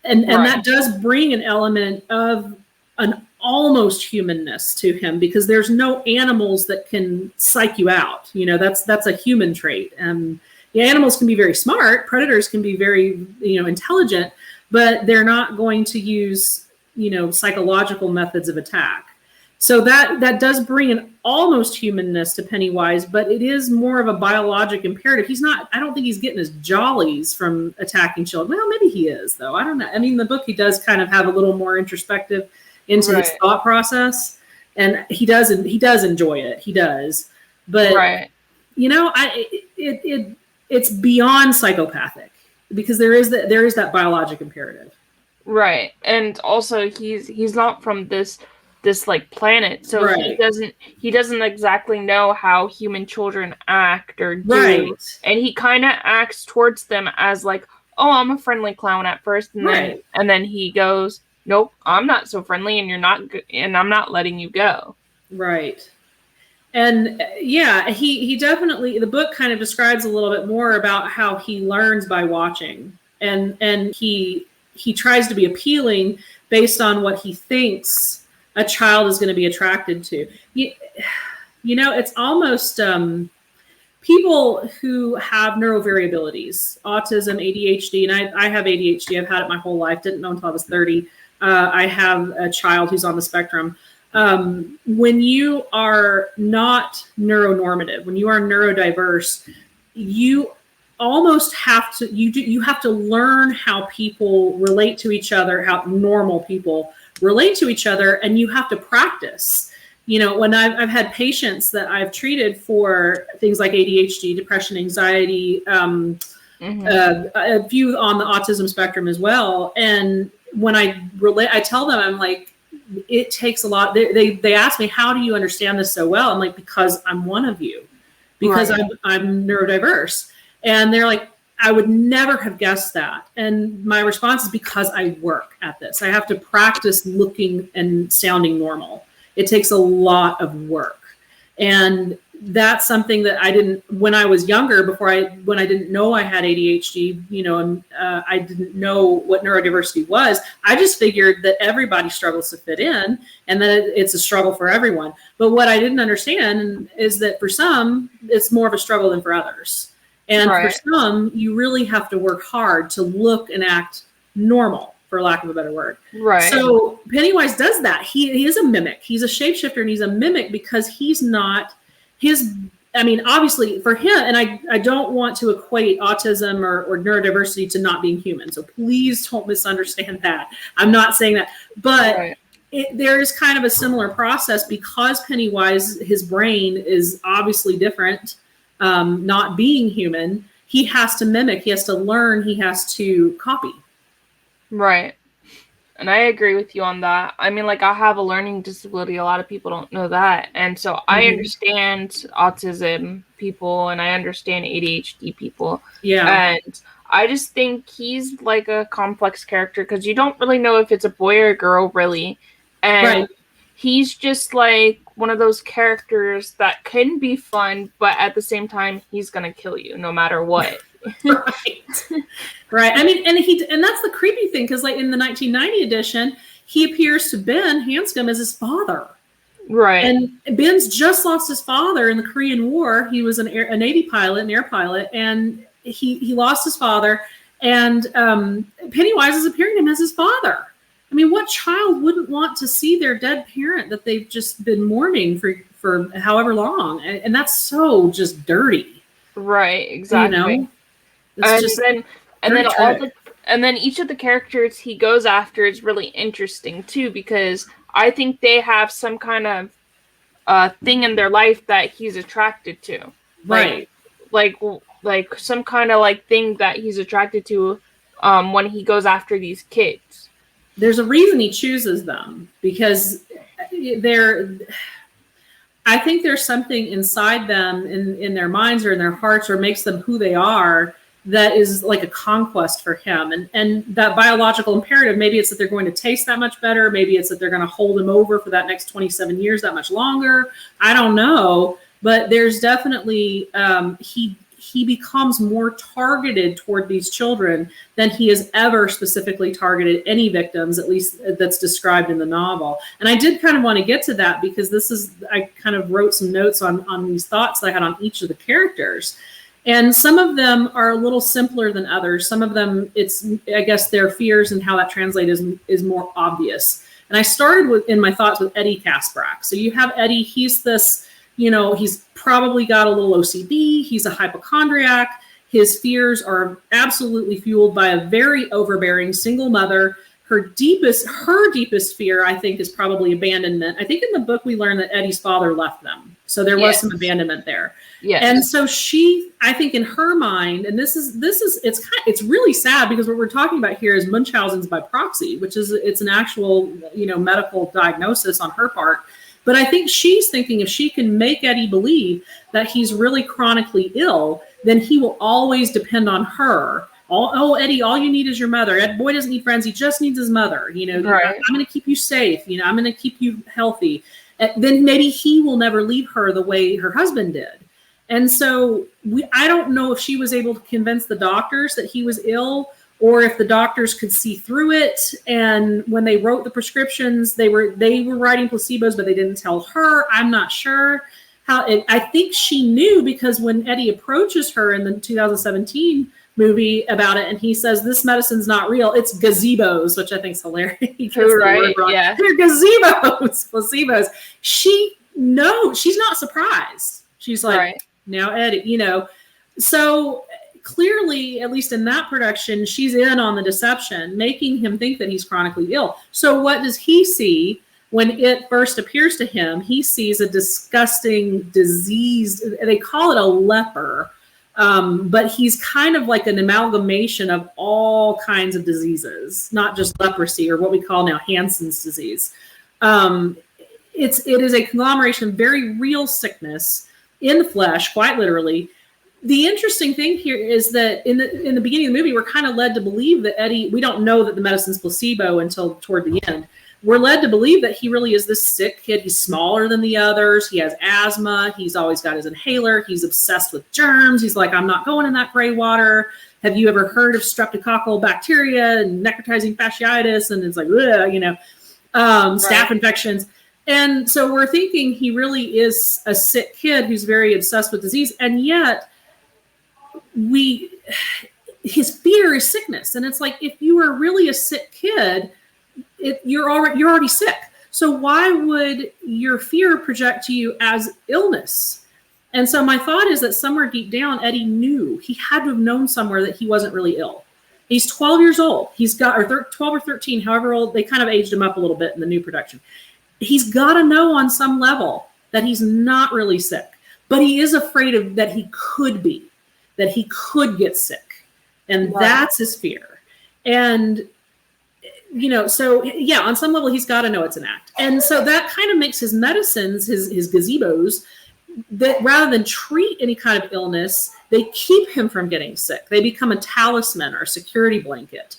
A: And that does bring an element of an almost humanness to him, because there's no animals that can psych you out. That's a human trait. And animals can be very smart. Predators can be very, intelligent, but they're not going to use, psychological methods of attack. So that does bring an almost humanness to Pennywise, but it is more of a biologic imperative. I don't think he's getting his jollies from attacking children. Well, maybe he is, though. I don't know. I mean, the book, he does kind of have a little more introspective into his thought process, and he does enjoy it. He does, but it's beyond psychopathic, because there is that biologic imperative.
B: Right, and also he's not from this like planet, so he doesn't exactly know how human children act or do, and he kind of acts towards them as like, "Oh, I'm a friendly clown" at first, and then he goes, "Nope, I'm not so friendly, and you're not, and I'm not letting you go." Right.
A: And yeah, he definitely, the book kind of describes a little bit more about how he learns by watching, and he tries to be appealing based on what he thinks a child is going to be attracted to. You know, it's almost people who have neurovariabilities, autism, ADHD, and I have ADHD. I've had it my whole life. Didn't know until I was 30. I have a child who's on the spectrum. When you are not neuronormative, when you are neurodiverse, you almost have to, you have to learn how people relate to each other, how normal people relate to each other, and you have to practice. You know, when I've had patients that I've treated for things like ADHD, depression, anxiety, a few on the autism spectrum as well. And when I tell them, I'm like, it takes a lot. They ask me, how do you understand this so well? I'm like, because I'm one of you, because right. I'm neurodiverse. And they're like, I would never have guessed that. And my response is because I work at this. I have to practice looking and sounding normal. It takes a lot of work. And that's something that I didn't, when I was younger, when I didn't know I had ADHD, you know, and I didn't know what neurodiversity was. I just figured that everybody struggles to fit in and that it's a struggle for everyone. But what I didn't understand is that for some, it's more of a struggle than for others. And right. For some, you really have to work hard to look and act normal, for lack of a better word.
B: Right.
A: So Pennywise does that. He is a mimic. He's a shapeshifter, and he's a mimic because he's not I mean, obviously for him, and I don't want to equate autism or neurodiversity to not being human. So please don't misunderstand that. I'm not saying that, but right. There is kind of a similar process because Pennywise, his brain is obviously different, not being human. He has to mimic, he has to learn, he has to copy.
B: Right. And I agree with you on that. I mean, like, I have a learning disability. A lot of people don't know that. And so I understand autism people and I understand ADHD people.
A: Yeah.
B: And I just think he's like a complex character because you don't really know if it's a boy or a girl, really. And right. He's just like one of those characters that can be fun, but at the same time, he's going to kill you no matter what.
A: Right. Right. I mean, and that's the creepy thing, because like in the 1990 edition, he appears to Ben Hanscom as his father.
B: Right.
A: And Ben's just lost his father in the Korean War. He was a Navy pilot, an air pilot, and he lost his father. And Pennywise is appearing to him as his father. I mean, what child wouldn't want to see their dead parent that they've just been mourning for however long? And that's so just dirty.
B: Right. Exactly.
A: You know?
B: And then each of the characters he goes after is really interesting too, because I think they have some kind of thing in their life that he's attracted to.
A: Right.
B: Like some kind of like thing that he's attracted to when he goes after these kids.
A: There's a reason he chooses them, because I think there's something inside them in their minds or in their hearts or makes them who they are that is like a conquest for him. And that biological imperative, maybe it's that they're going to taste that much better. Maybe it's that they're going to hold him over for that next 27 years, that much longer. I don't know. But there's definitely, he becomes more targeted toward these children than he has ever specifically targeted any victims, at least that's described in the novel. And I did kind of want to get to that because I kind of wrote some notes on these thoughts that I had on each of the characters. And some of them are a little simpler than others. Some of them, I guess their fears and how that translates is more obvious. And I started in my thoughts with Eddie Kaspbrak. So you have Eddie, he's this, he's probably got a little OCD. He's a hypochondriac. His fears are absolutely fueled by a very overbearing single mother. Her deepest fear, I think, is probably abandonment. I think in the book we learned that Eddie's father left them. So there was some abandonment there. Yes. And so she, I think in her mind, and it's really sad because what we're talking about here is Munchausen's by proxy, which is, it's an actual, medical diagnosis on her part. But I think she's thinking if she can make Eddie believe that he's really chronically ill, then he will always depend on her. Eddie, all you need is your mother. Ed boy doesn't need friends. He just needs his mother. Right. I'm going to keep you safe. I'm going to keep you healthy. then maybe he will never leave her the way her husband did. And so I don't know if she was able to convince the doctors that he was ill, or if the doctors could see through it. And when they wrote the prescriptions, they were writing placebos, but they didn't tell her. I'm not sure how. I think she knew, because when Eddie approaches her in the 2017 movie about it, and he says, this medicine's not real, it's gazebos, which I think is hilarious.
B: Right, yeah.
A: They're gazebos, placebos. She knows, she's not surprised. She's like, right. Now Eddie, you know. So clearly, at least in that production, she's in on the deception, making him think that he's chronically ill. So what does he see when it first appears to him? He sees a disgusting, diseased, they call it a leper, but he's kind of like an amalgamation of all kinds of diseases, not just leprosy or what we call now Hansen's disease. It is a conglomeration of very real sickness in the flesh, quite literally. The interesting thing here is that in the beginning of the movie, we're kind of led to believe that Eddie, we don't know that the medicine's placebo until toward the end. We're led to believe that he really is this sick kid. He's smaller than the others. He has asthma. He's always got his inhaler. He's obsessed with germs. He's like, I'm not going in that gray water. Have you ever heard of streptococcal bacteria and necrotizing fasciitis? And it's like, you know, staph infections. And so we're thinking he really is a sick kid who's very obsessed with disease. And yet his fear is sickness. And it's like, if you are really a sick kid, you're already sick. So why would your fear project to you as illness? And so my thought is that somewhere deep down, Eddie knew, he had to have known somewhere that he wasn't really ill. He's 12 years old. He's got, or 12 or 13, however old, they kind of aged him up a little bit in the new production. He's got to know on some level that he's not really sick, but he is afraid of that he could be, that he could get sick. And that's his fear. And, you know, so yeah, on some level, he's got to know it's an act. And so that kind of makes his medicines, his gazebos, that rather than treat any kind of illness, they keep him from getting sick. They become a talisman or a security blanket.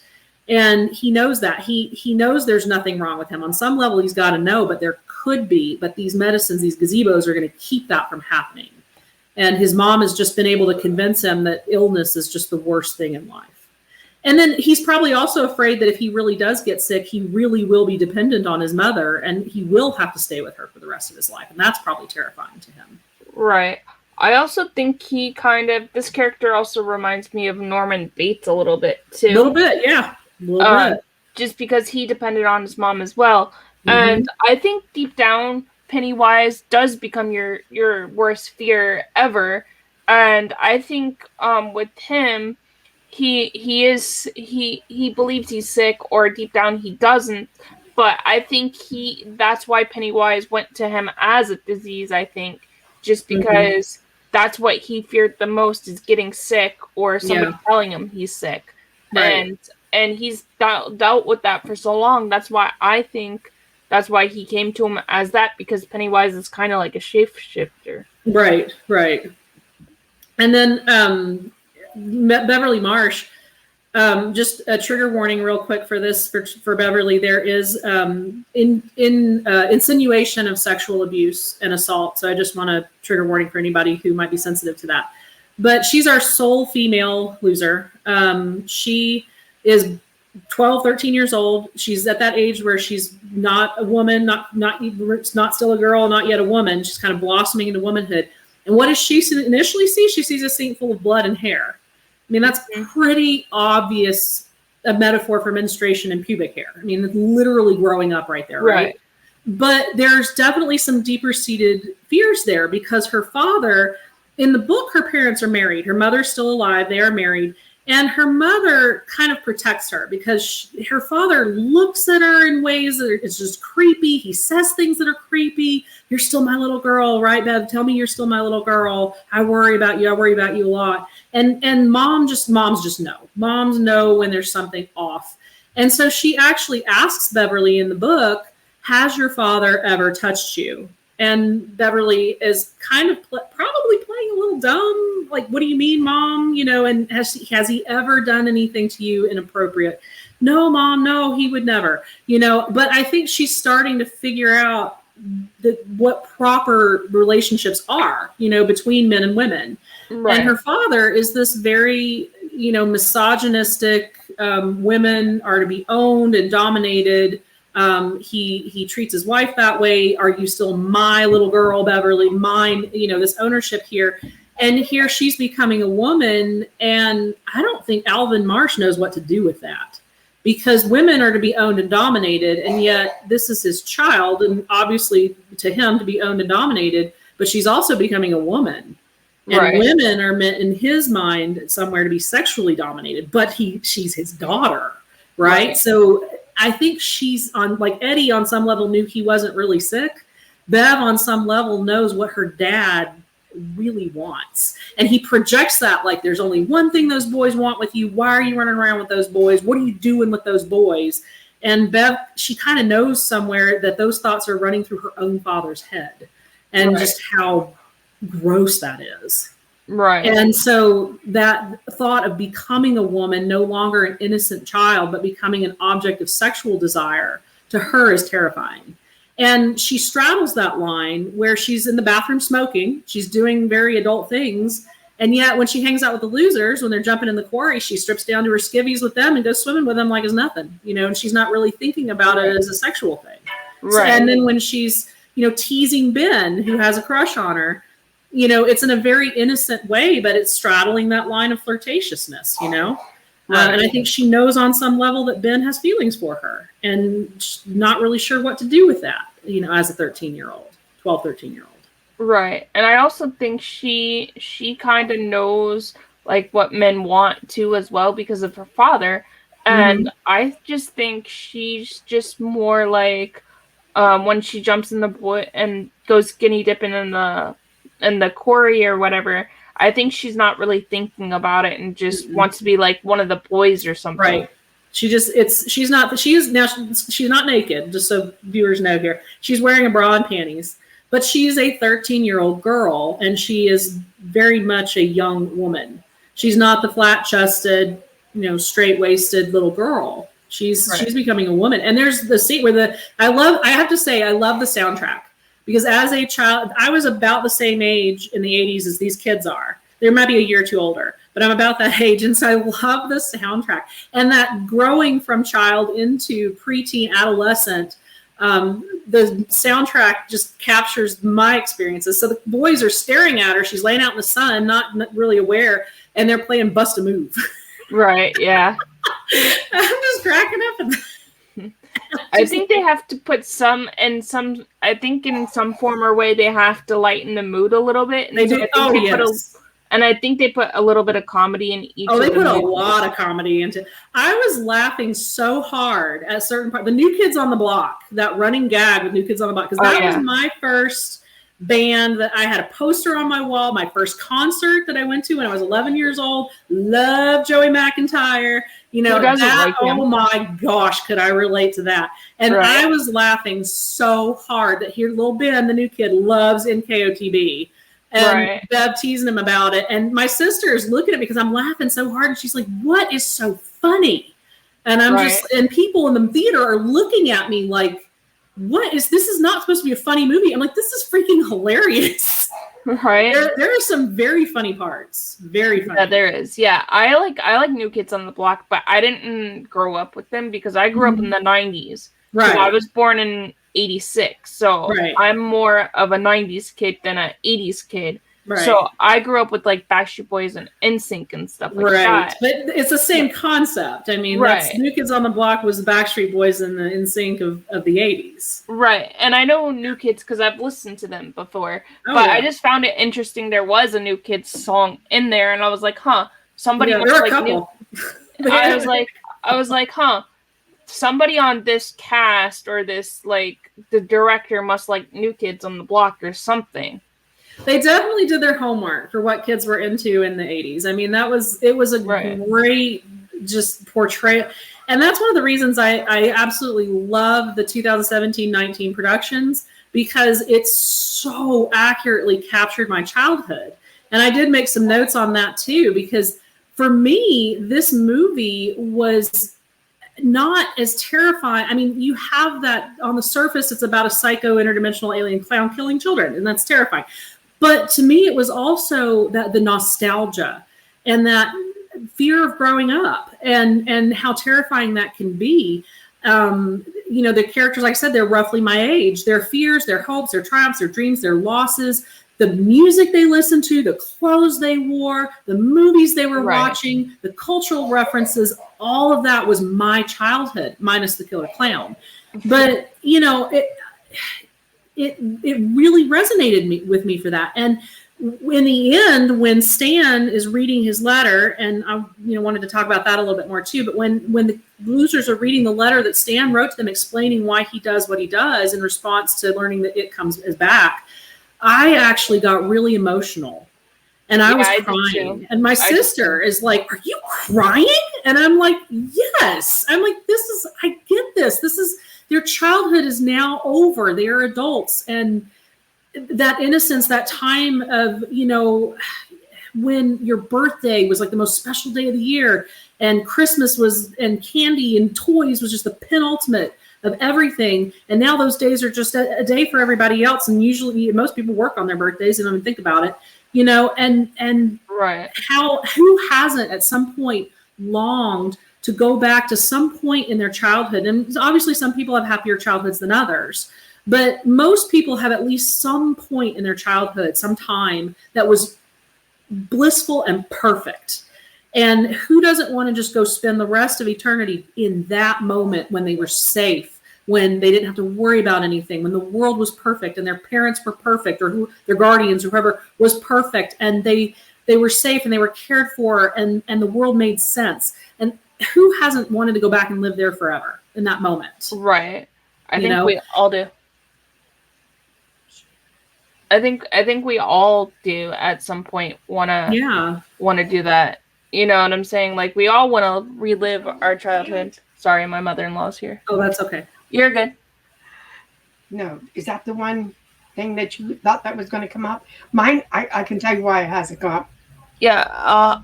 A: And he knows that. He knows there's nothing wrong with him. On some level, he's got to know, but there could be. But these medicines, these gazebos, are going to keep that from happening. And his mom has just been able to convince him that illness is just the worst thing in life. And then he's probably also afraid that if he really does get sick, he really will be dependent on his mother, and he will have to stay with her for the rest of his life. And that's probably terrifying to him.
B: Right. I also think this character also reminds me of Norman Bates a little bit, too.
A: A little bit, yeah.
B: Just because he depended on his mom as well. Mm-hmm. And I think deep down, Pennywise does become your worst fear ever. And I think with him, he believes he's sick, or deep down he doesn't. But I think that's why Pennywise went to him as a disease, I think. Just because that's what he feared the most, is getting sick, or somebody telling him he's sick. Right. And he's dealt with that for so long. That's why I think that's why he came to him as that, because Pennywise is kind of like a shapeshifter. Right.
A: And then Beverly Marsh, just a trigger warning real quick for this, for Beverly. There is insinuation of sexual abuse and assault. So I just want a trigger warning for anybody who might be sensitive to that. But she's our sole female loser. She is 12, 13 years old. She's at that age where she's not a woman, not still a girl, not yet a woman. She's kind of blossoming into womanhood. And what does she initially see? She sees a sink full of blood and hair. I mean, that's pretty obvious, a metaphor for menstruation and pubic hair. I mean, it's literally growing up right there, right? But there's definitely some deeper seated fears there, because her father, in the book, her parents are married. Her mother's still alive. They are married. And her mother kind of protects her, because her father looks at her in ways that it's just creepy. He says things that are creepy. You're still my little girl, right, Bev? Tell me you're still my little girl. I worry about you. I worry about you a lot. And moms just know. Moms know when there's something off. And so she actually asks Beverly in the book, has your father ever touched you? And Beverly is kind of probably playing a little dumb. Like, what do you mean, Mom? You know, and has he ever done anything to you inappropriate? No, Mom, no, he would never. You know, but I think she's starting to figure out what proper relationships are, between men and women.
B: Right.
A: And her father is this very, misogynistic, women are to be owned and dominated. He treats his wife that way. Are you still my little girl, Beverly? Mine, this ownership here. And here she's becoming a woman. And I don't think Alvin Marsh knows what to do with that, because women are to be owned and dominated. And yet this is his child. And obviously to him to be owned and dominated, but she's also becoming a woman. And women are meant in his mind somewhere to be sexually dominated, but she's his daughter. Right. So I think she's on, like Eddie on some level knew he wasn't really sick. Bev on some level knows what her dad really wants. And he projects that like there's only one thing those boys want with you. Why are you running around with those boys? What are you doing with those boys? And Bev, she kind of knows somewhere that those thoughts are running through her own father's head, and just how gross that is.
B: Right.
A: And so that thought of becoming a woman, no longer an innocent child, but becoming an object of sexual desire, to her is terrifying. And she straddles that line where she's in the bathroom smoking. She's doing very adult things. And yet when she hangs out with the losers, when they're jumping in the quarry, she strips down to her skivvies with them and goes swimming with them like it's nothing, and she's not really thinking about it as a sexual thing. Right. So, and then when she's, teasing Ben, who has a crush on her, it's in a very innocent way, but it's straddling that line of flirtatiousness, and I think she knows on some level that Ben has feelings for her, and she's not really sure what to do with that, as a 13-year-old, 12, 13-year-old.
B: Right. And I also think she kind of knows like what men want to as well because of her father. And I just think she's just more like when she jumps in the boy and goes skinny dipping in the quarry or whatever, I think she's not really thinking about it and just wants to be like one of the boys or something.
A: Right. She's not naked, just so viewers know here. She's wearing a bra and panties, but she's a 13-year-old girl, and she is very much a young woman. She's not the flat-chested, straight-waisted little girl. She's becoming a woman. And there's the scene where I love the soundtrack, because as a child, I was about the same age in the 80s as these kids are. They might be a year or two older, but I'm about that age. And so I love the soundtrack, and that growing from child into preteen, adolescent, the soundtrack just captures my experiences. So the boys are staring at her. She's laying out in the sun, not really aware, and they're playing Bust a Move.
B: Right. Yeah.
A: I'm just cracking up at that.
B: I think they have to put in some form or way, they have to lighten the mood a little bit. And
A: they do.
B: And I think they put a little bit of comedy in each.
A: Oh, they put a lot of comedy into. I was laughing so hard at a certain part. The New Kids on the Block, that running gag with New Kids on the Block, because that was my first band that I had a poster on my wall. My first concert that I went to when I was 11 years old. Loved Joey McIntyre. Oh my gosh, could I relate to that? And I was laughing so hard that here, little Ben, the new kid, loves NKOTB. And Bev teasing him about it. And my sister is looking at me because I'm laughing so hard. And she's like, what is so funny? And I'm and people in the theater are looking at me like, this is not supposed to be a funny movie. I'm like, this is freaking hilarious.
B: Right.
A: There are some very funny parts. Very funny.
B: Yeah, there is. Yeah. I like New Kids on the Block, but I didn't grow up with them because I grew up in the 90s. Right. So I was born in 86, so I'm more of a 90s kid than an 80s kid. Right. So I grew up with like Backstreet Boys and NSYNC and stuff like that.
A: But it's the same concept. I mean, that's New Kids on the Block was the Backstreet Boys and the NSYNC of the 80s.
B: Right. And I know New Kids because I've listened to them before. I just found it interesting there was a New Kids song in there, and I was like, somebody must like couple. I was like, somebody on this cast or this, like, the director must like New Kids on the Block or something.
A: They definitely did their homework for what kids were into in the 80s. I mean, it was a great just portrayal. And that's one of the reasons I absolutely love the 2017-19 productions, because it so accurately captured my childhood. And I did make some notes on that too, because for me, this movie was not as terrifying. I mean, you have that on the surface, it's about a psycho interdimensional alien clown killing children, and that's terrifying. But to me, it was also that the nostalgia and that fear of growing up and how terrifying that can be. The characters, like I said, they're roughly my age. Their fears, their hopes, their triumphs, their dreams, their losses, the music they listened to, the clothes they wore, the movies they were watching, the cultural references, all of that was my childhood, minus the killer clown. But, it really resonated with me for that. And in the end, when Stan is reading his letter, and I wanted to talk about that a little bit more too, but when the losers are reading the letter that Stan wrote to them explaining why he does what he does in response to learning that it comes back, I actually got really emotional, and I was crying. And my sister is like, "Are you crying?" And I'm like, "Yes." I'm like, I get this. Their childhood is now over. They are adults. And that innocence, that time of, when your birthday was like the most special day of the year, and Christmas and candy and toys was just the penultimate of everything. And now those days are just a day for everybody else. And usually most people work on their birthdays and don't even think about it, and
B: right.
A: Who hasn't at some point longed to go back to some point in their childhood? And obviously some people have happier childhoods than others, but most people have at least some point in their childhood, some time that was blissful and perfect. And who doesn't want to just go spend the rest of eternity in that moment when they were safe, when they didn't have to worry about anything, when the world was perfect and their parents were perfect, or their guardians or whoever was perfect, and they were safe and they were cared for, and the world made sense. And who hasn't wanted to go back and live there forever in that moment?
B: Right. I think we all do. I think we all do at some point want to do that. You know what I'm saying? Like, we all want to relive our childhood. Sorry, my mother-in-law's here.
A: Oh, that's okay.
B: You're good.
C: No, is that the one thing that you thought that was going to come up? Mine, I can tell you why it hasn't come up.
B: Yeah, I'll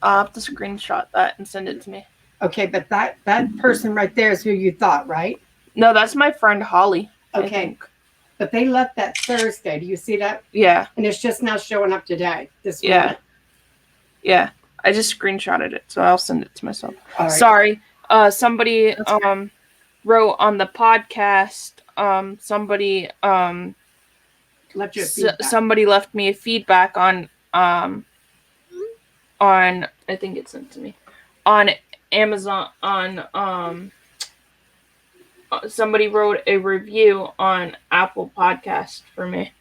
B: have to screenshot that and send it to me.
C: Okay, but that person right there is who you thought, right?
B: No, that's my friend Holly.
C: Okay, but they left that Thursday. Do you see that?
B: Yeah.
C: And it's just now showing up today. This morning.
B: Yeah. I just screenshotted it, so I'll send it to myself.
C: All right.
B: Sorry. Somebody wrote on the podcast. Somebody
C: left you a feedback.
B: Somebody left me a feedback on I think it's sent to me on Amazon somebody wrote a review on Apple Podcast for me.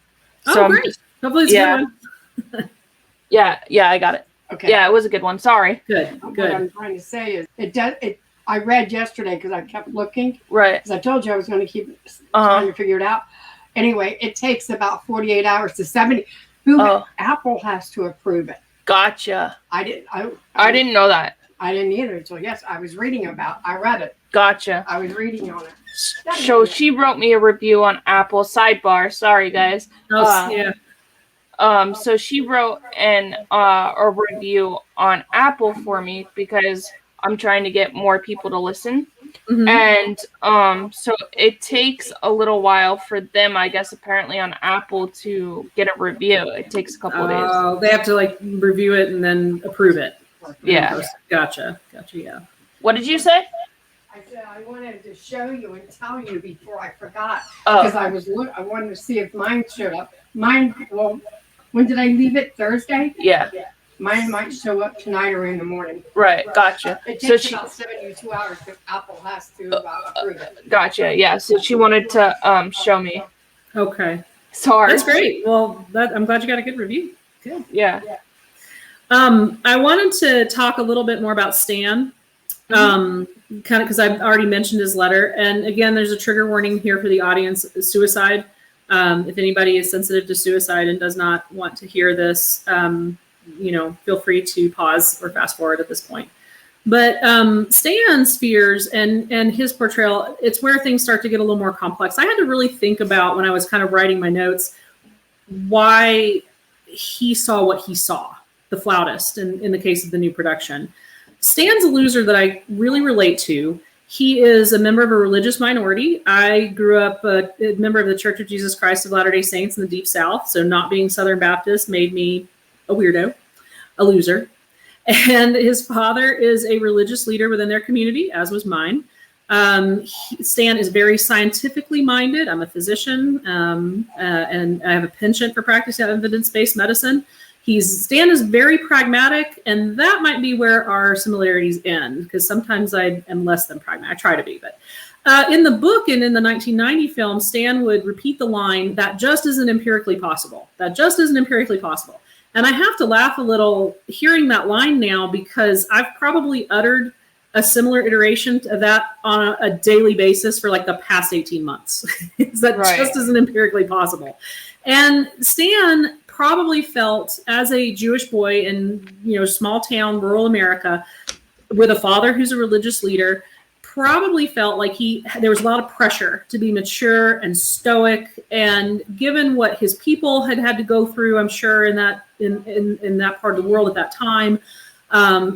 A: So great. Hopefully it's a good one.
B: Yeah, I got it.
C: Okay.
B: Yeah, it was a good one. Sorry.
A: Good.
C: What I'm trying to say is I read yesterday because I kept looking.
B: Right.
C: Because I told you I was going to keep trying to figure it out. Anyway, it takes about 48 hours to 70. Apple has to approve it.
B: Gotcha.
C: I didn't
B: know that.
C: I didn't either until I was reading about. I read it.
B: Gotcha.
C: I was reading on it.
B: So she wrote me a review on Apple. Sidebar. Sorry, guys.
A: Yeah.
B: So she wrote a review on Apple for me because I'm trying to get more people to listen. Mm-hmm. And so it takes a little while for them, I guess, apparently on Apple to get a review. It takes a couple of days.
A: Oh, they have to review it and then approve it.
B: Yeah.
A: Gotcha. Yeah.
B: What did you say?
C: I said I wanted to show you and tell you before I forgot because I wanted to see if mine showed up. When did I leave it? Thursday?
B: Yeah.
C: Mine might show up tonight or in the morning.
B: Right. Gotcha.
C: It takes about 72 hours because Apple has to approve it.
B: Gotcha. Yeah. So she wanted to show me.
A: Okay.
B: Sorry.
A: That's great. Well, I'm glad you got a good review. Good.
B: Yeah.
A: I wanted to talk a little bit more about Stan. Kind of because I've already mentioned his letter. And again, there's a trigger warning here for the audience: suicide. If anybody is sensitive to suicide and does not want to hear this, feel free to pause or fast forward at this point. But Stan's fears and his portrayal, it's where things start to get a little more complex. I had to really think about, when I was kind of writing my notes, why he saw what he saw, the flautist, in the case of the new production. Stan's a loser that I really relate to. He is a member of a religious minority. I grew up a member of the Church of Jesus Christ of Latter-day Saints in the Deep South, so not being Southern Baptist made me a weirdo, a loser. And his father is a religious leader within their community, as was mine. Stan is very scientifically minded. I'm a physician, and I have a penchant for practicing evidence-based medicine. Stan is very pragmatic, and that might be where our similarities end, because sometimes I am less than pragmatic. I try to be, but in the book and in the 1990 film, Stan would repeat the line, "That just isn't empirically possible. That just isn't empirically possible." And I have to laugh a little hearing that line now, because I've probably uttered a similar iteration of that on a daily basis for like the past 18 months. That just isn't empirically possible. And Stan probably felt, as a Jewish boy in, small town, rural America, with a father who's a religious leader, probably felt like there was a lot of pressure to be mature and stoic. And given what his people had to go through, I'm sure in that part of the world at that time,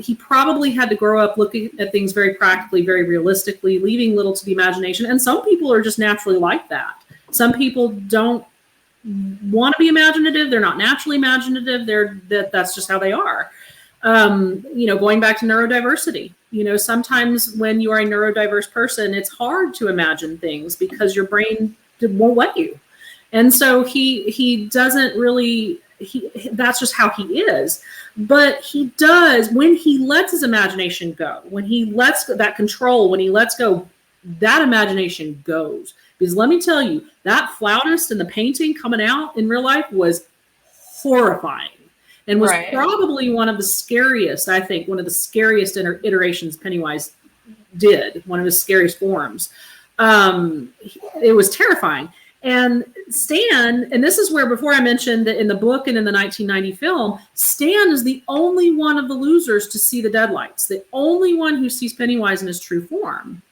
A: he probably had to grow up looking at things very practically, very realistically, leaving little to the imagination. And some people are just naturally like that. Some people don't want to be imaginative. They're not naturally imaginative. That's just how they are. Going back to neurodiversity, sometimes when you are a neurodiverse person, it's hard to imagine things because your brain won't let you. And so he doesn't really, that's just how he is. But he does, when he lets his imagination go, when he lets that control, when he lets go, that imagination goes. Because let me tell you, that flautist in the painting coming out in real life was horrifying, and was probably one of the scariest iterations Pennywise did, one of his scariest forms. It was terrifying. And Stan, and this is where, before I mentioned that in the book and in the 1990 film, Stan is the only one of the losers to see the deadlights, the only one who sees Pennywise in his true form.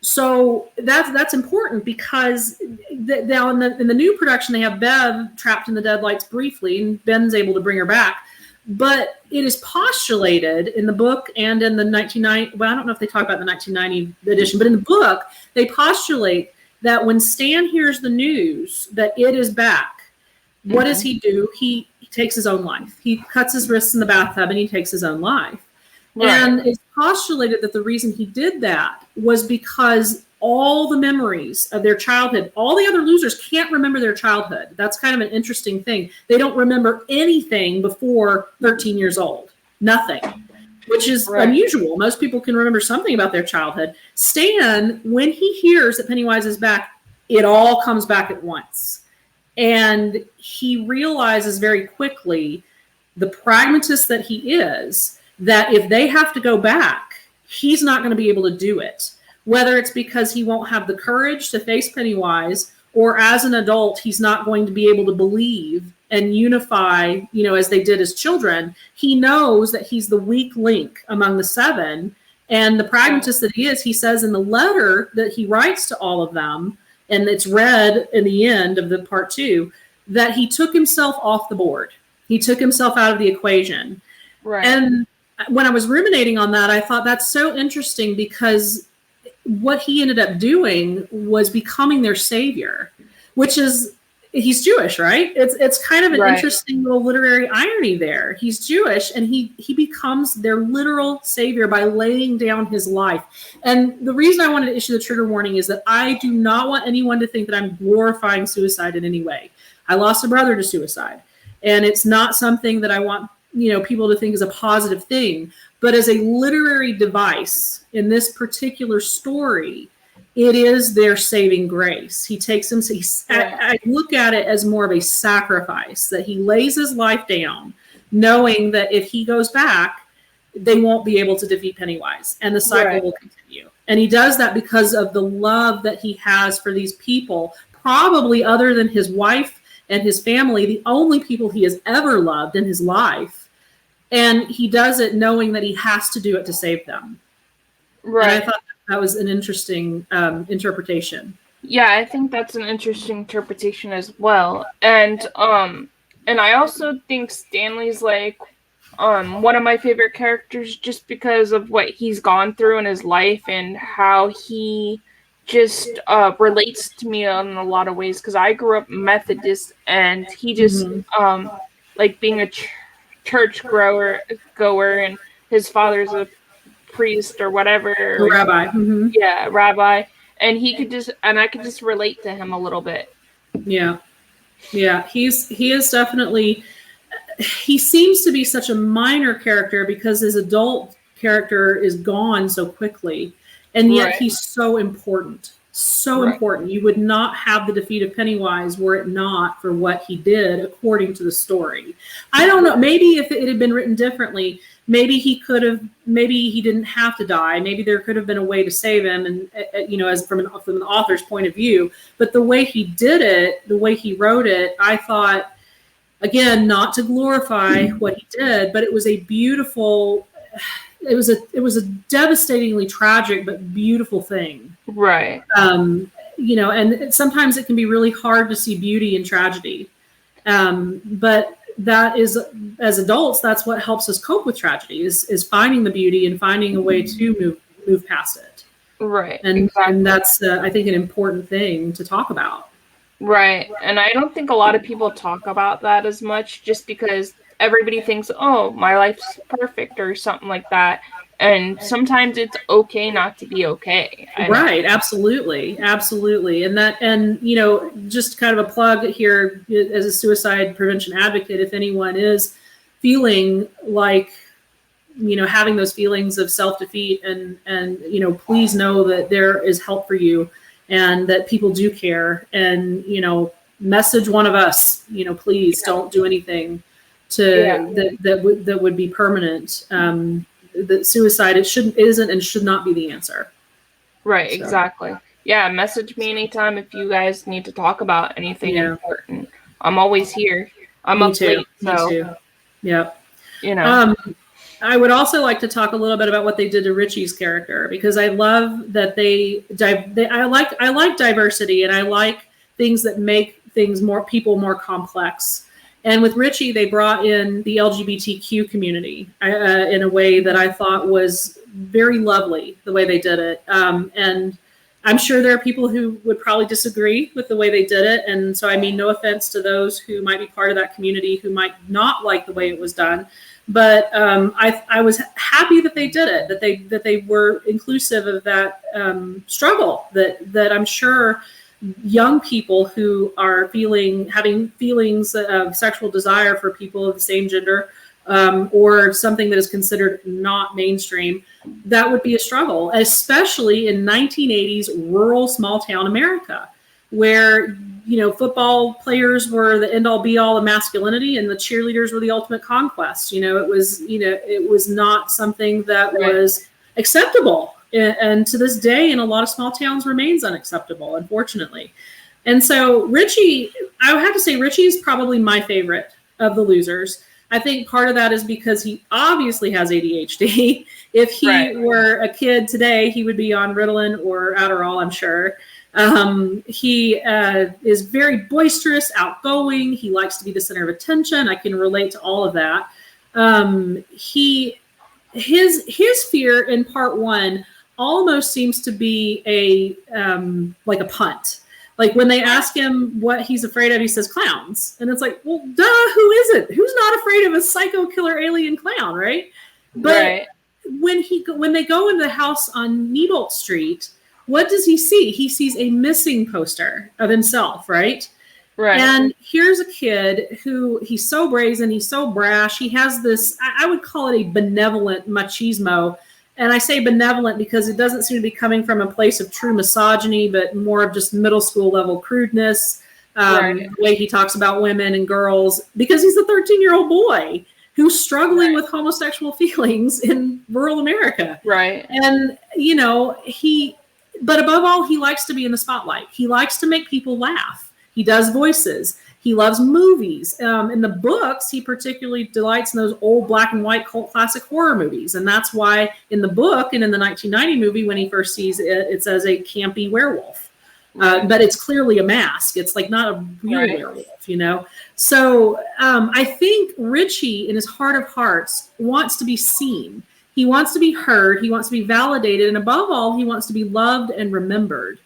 A: So that's important, because now in the new production, they have Bev trapped in the deadlights briefly, and Ben's able to bring her back. But it is postulated in the book and in the 1990, well, I don't know if they talk about the 1990 edition, but in the book, they postulate that when Stan hears the news that it is back, what does he do? He takes his own life. He cuts his wrists in the bathtub and he takes his own life. Right. And it's postulated that the reason he did that was because all the memories of their childhood, all the other losers can't remember their childhood. That's kind of an interesting thing. They don't remember anything before 13 years old. Nothing, which is unusual. Most people can remember something about their childhood. Stan, when he hears that Pennywise is back, it all comes back at once. And he realizes very quickly, the pragmatist that he is, that if they have to go back, he's not going to be able to do it. Whether it's because he won't have the courage to face Pennywise, or as an adult, he's not going to be able to believe and unify, as they did as children. He knows that he's the weak link among the seven. And the pragmatist that he is, he says in the letter that he writes to all of them, and it's read in the end of the part 2, that he took himself off the board. He took himself out of the equation. Right. And when I was ruminating on that, I thought that's so interesting, because what he ended up doing was becoming their savior, which is, he's Jewish, right? It's kind of an interesting little literary irony there. He's Jewish, and he becomes their literal savior by laying down his life. And the reason I wanted to issue the trigger warning is that I do not want anyone to think that I'm glorifying suicide in any way. I lost a brother to suicide, and it's not something that I want people to think is a positive thing. But as a literary device in this particular story, it is their saving grace. He takes him. I look at it as more of a sacrifice, that he lays his life down, knowing that if he goes back, they won't be able to defeat Pennywise, and the cycle will continue. And he does that because of the love that he has for these people, probably other than his wife and his family, the only people he has ever loved in his life. And he does it knowing that he has to do it to save them. Right. And I thought that was an interesting interpretation.
B: Yeah, I think that's an interesting interpretation as well. And I also think Stanley's like one of my favorite characters just because of what he's gone through in his life and how he just relates to me in a lot of ways, because I grew up Methodist, and he just like being a church goer, and his father's a priest or whatever,
A: A rabbi.
B: yeah, rabbi, and I could just relate to him a little bit.
A: Yeah, he is definitely. He seems to be such a minor character because his adult character is gone so quickly, and yet he's so important. So important. You would not have the defeat of Pennywise were it not for what he did according to the story. I don't know. Maybe if it had been written differently, maybe he didn't have to die. Maybe there could have been a way to save him, and as from an author's point of view. But the way he did it, the way he wrote it, I thought, again, not to glorify what he did, but it was a beautiful. It was a devastatingly tragic but beautiful thing.
B: Right.
A: And sometimes it can be really hard to see beauty in tragedy. But that is, as adults, that's what helps us cope with tragedy is finding the beauty and finding a way to move past it.
B: Right.
A: And that's, I think, an important thing to talk about.
B: Right. And I don't think a lot of people talk about that as much, just because everybody thinks, oh, my life's perfect or something like that. And sometimes it's okay not to be okay.
A: Right. Absolutely. And just kind of a plug here as a suicide prevention advocate, if anyone is feeling like, having those feelings of self-defeat and please know that there is help for you and that people do care, and, message one of us, please don't do anything that would be permanent. That suicide isn't and should not be the answer.
B: Right. So. Exactly. Yeah. Message me anytime if you guys need to talk about anything important. I'm always here. I'm up late.
A: Me too. Yep. I would also like to talk a little bit about what they did to Richie's character, because I love that I like diversity, and I like things that make people more complex. And with Richie, they brought in the LGBTQ community in a way that I thought was very lovely, the way they did it. And I'm sure there are people who would probably disagree with the way they did it. And so I mean no offense to those who might be part of that community who might not like the way it was done. But I was happy that they did it, that they were inclusive of that struggle that I'm sure young people who are having feelings of sexual desire for people of the same gender, or something that is considered not mainstream, that would be a struggle, especially in 1980s rural small town America, where football players were the end all be all of masculinity and the cheerleaders were the ultimate conquest. It was not something that was acceptable. And to this day, in a lot of small towns, remains unacceptable, unfortunately. And so Richie, I would have to say Richie is probably my favorite of the losers. I think part of that is because he obviously has ADHD. If he were a kid today, he would be on Ritalin or Adderall, I'm sure. He is very boisterous, outgoing. He likes to be the center of attention. I can relate to all of that. His fear in part one almost seems to be like a punt. Like when they ask him what he's afraid of, he says clowns. And it's like, well, duh, who isn't? Who's not afraid of a psycho killer alien clown, right? But when they go into the house on Nebolt Street, what does he see? He sees a missing poster of himself, right? Right. And here's a kid who he's so brazen, he's so brash. He has this, I would call it a benevolent machismo. And I say benevolent because it doesn't seem to be coming from a place of true misogyny, but more of just middle school level crudeness. The way he talks about women and girls, because he's a 13-year-old boy who's struggling with homosexual feelings in rural America. Right. And, but above all, he likes to be in the spotlight. He likes to make people laugh. He does voices. He loves movies. In the books, he particularly delights in those old black and white cult classic horror movies. And that's why in the book and in the 1990 movie, when he first sees it, it's as a campy werewolf. But it's clearly a mask. It's like not a real werewolf, you know? So I think Richie, in his heart of hearts, wants to be seen. He wants to be heard. He wants to be validated. And above all, he wants to be loved and remembered.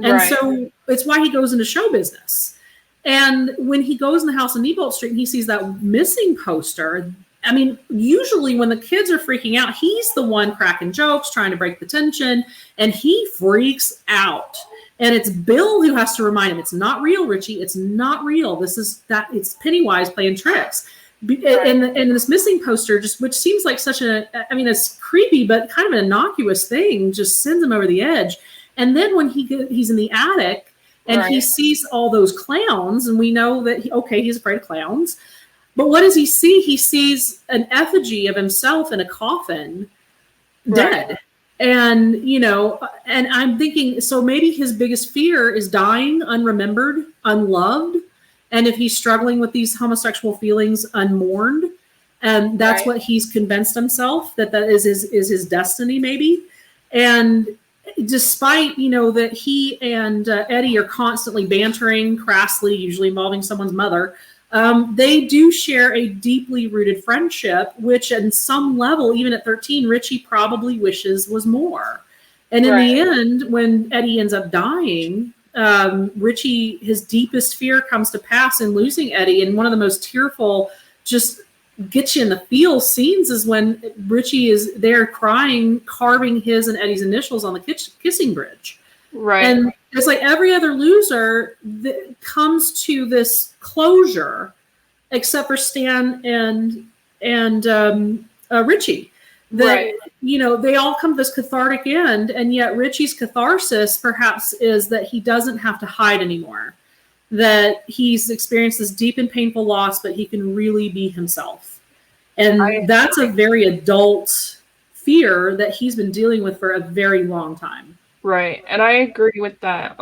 A: And so it's why he goes into show business. And when he goes in the house on Nebolt Street and he sees that missing poster, I mean, usually when the kids are freaking out, he's the one cracking jokes, trying to break the tension, and he freaks out. And it's Bill who has to remind him, it's not real, Richie. It's not real. It's Pennywise playing tricks. And this missing poster, which seems like it's creepy, but kind of an innocuous thing, just sends him over the edge. And then when he's in the attic and he sees all those clowns, and we know that, he's afraid of clowns. But what does he see? He sees an effigy of himself in a coffin, dead. And, and I'm thinking, so maybe his biggest fear is dying unremembered, unloved. And if he's struggling with these homosexual feelings unmourned, and that's what he's convinced himself that is his destiny, maybe. And despite, that he and Eddie are constantly bantering crassly, usually involving someone's mother, they do share a deeply rooted friendship, which in some level, even at 13, Richie probably wishes was more. And in the end, when Eddie ends up dying, Richie, his deepest fear comes to pass in losing Eddie. And one of the most tearful, just get you in the feel scenes is when Richie is there crying, carving his and Eddie's initials on the kissing bridge. Right. And it's like every other loser that comes to this closure, except for Stan and Richie. That, they all come to this cathartic end, and yet Richie's catharsis perhaps is that he doesn't have to hide anymore. That he's experienced this deep and painful loss, but he can really be himself. And that's a very adult fear that he's been dealing with for a very long time.
B: Right. And I agree with that.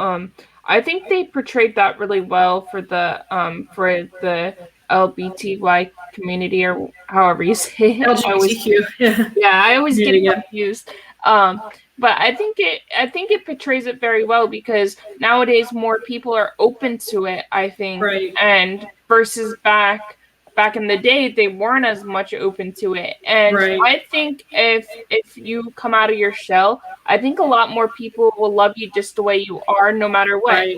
B: I think they portrayed that really well for the LGBTY community, or however you say it.
A: LGBTQ.
B: I always get confused. But I think it portrays it very well, because nowadays more people are open to it, I think.
A: Right.
B: And versus back in the day, they weren't as much open to it. And I think if you come out of your shell, I think a lot more people will love you just the way you are, no matter what.
A: Right.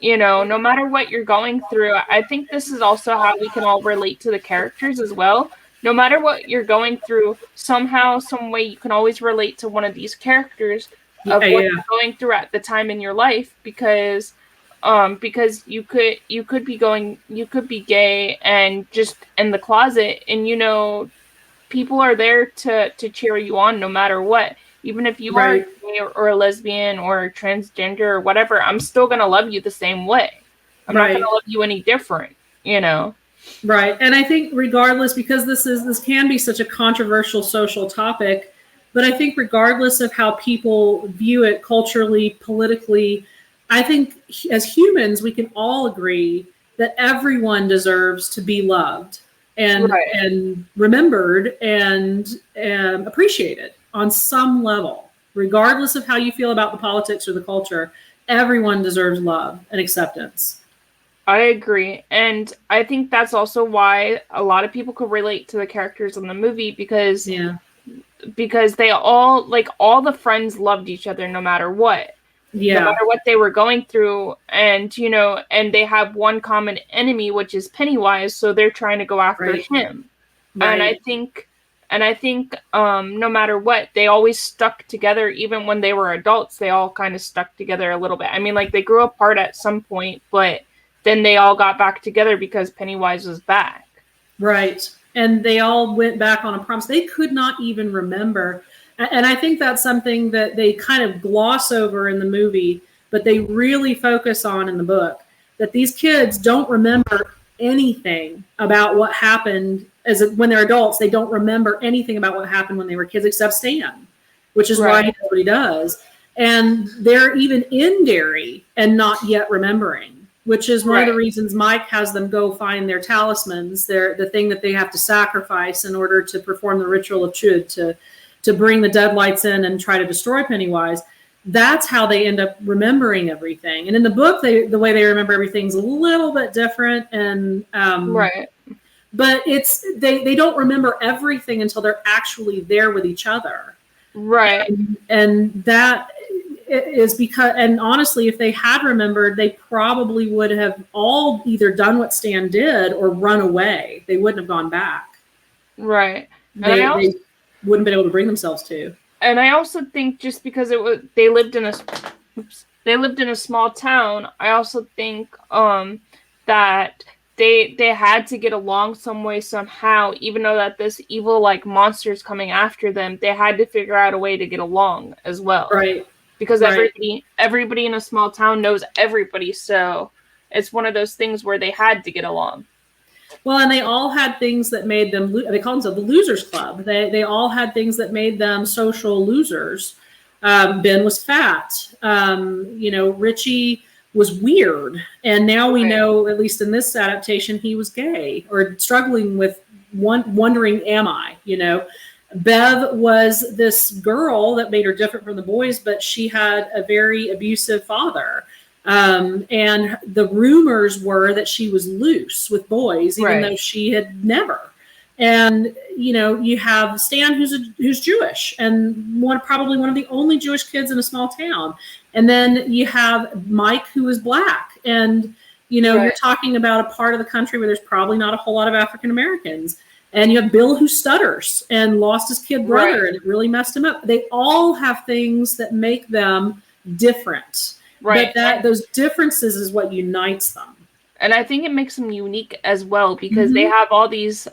B: No matter what you're going through. I think this is also how we can all relate to the characters as well. No matter what you're going through, somehow, some way, you can always relate to one of these characters of what you're going through at the time in your life, because you could be gay and just in the closet, and people are there to cheer you on no matter what. Even if you are gay or a lesbian or transgender or whatever, I'm still gonna love you the same way. I'm not gonna love you any different,
A: Right. And I think regardless, because this can be such a controversial social topic, but I think regardless of how people view it culturally, politically, I think as humans, we can all agree that everyone deserves to be loved and remembered and appreciated on some level, regardless of how you feel about the politics or the culture. Everyone deserves love and acceptance.
B: I agree. And I think that's also why a lot of people could relate to the characters in the movie, because they all the friends loved each other no matter what. No matter what they were going through, and and they have one common enemy, which is Pennywise, so they're trying to go after him. And I think no matter what, they always stuck together. Even when they were adults, they all kind of stuck together a little bit. I mean, they grew apart at some point, but then they all got back together because Pennywise was back.
A: Right. And they all went back on a promise. They could not even remember. And I think that's something that they kind of gloss over in the movie, but they really focus on in the book, that these kids don't remember anything about what happened when they're adults. They don't remember anything about what happened when they were kids, except Stan, which is why he does what he does. And they're even in Derry and not yet remembering, which is one of the reasons Mike has them go find their talismans, the thing that they have to sacrifice in order to perform the ritual of Chud, to bring the deadlights in and try to destroy Pennywise. that's how they end up remembering everything. And in the book, the way they remember everything's a little bit different. And
B: Right.
A: but it's they don't remember everything until they're actually there with each other.
B: Right.
A: And that is because, and honestly, if they had remembered, they probably would have all either done what Stan did or run away. They wouldn't have gone back.
B: Right.
A: They wouldn't been able to bring themselves to.
B: And I also think just because they lived in a small town, I also think that they had to get along some way somehow, even though that this evil like monster's coming after them, they had to figure out a way to get along as well.
A: Right.
B: Because everybody in a small town knows everybody, so it's one of those things where they had to get along.
A: Well, and they all had things that made them, they call themselves the Losers Club. They all had things that made them social losers. Ben was fat. Richie was weird. And now we know, at least in this adaptation, he was gay or struggling with wondering, am I, Bev was this girl that made her different from the boys, but she had a very abusive father. And the rumors were that she was loose with boys, even though she had never. And, you have Stan, who's Jewish and probably one of the only Jewish kids in a small town. And then you have Mike, who is black. And, you're talking about a part of the country where there's probably not a whole lot of African Americans. And you have Bill, who stutters and lost his kid brother, and it really messed him up. They all have things that make them different.
B: Right.
A: But those differences is what unites them.
B: And I think it makes them unique as well, because they have all these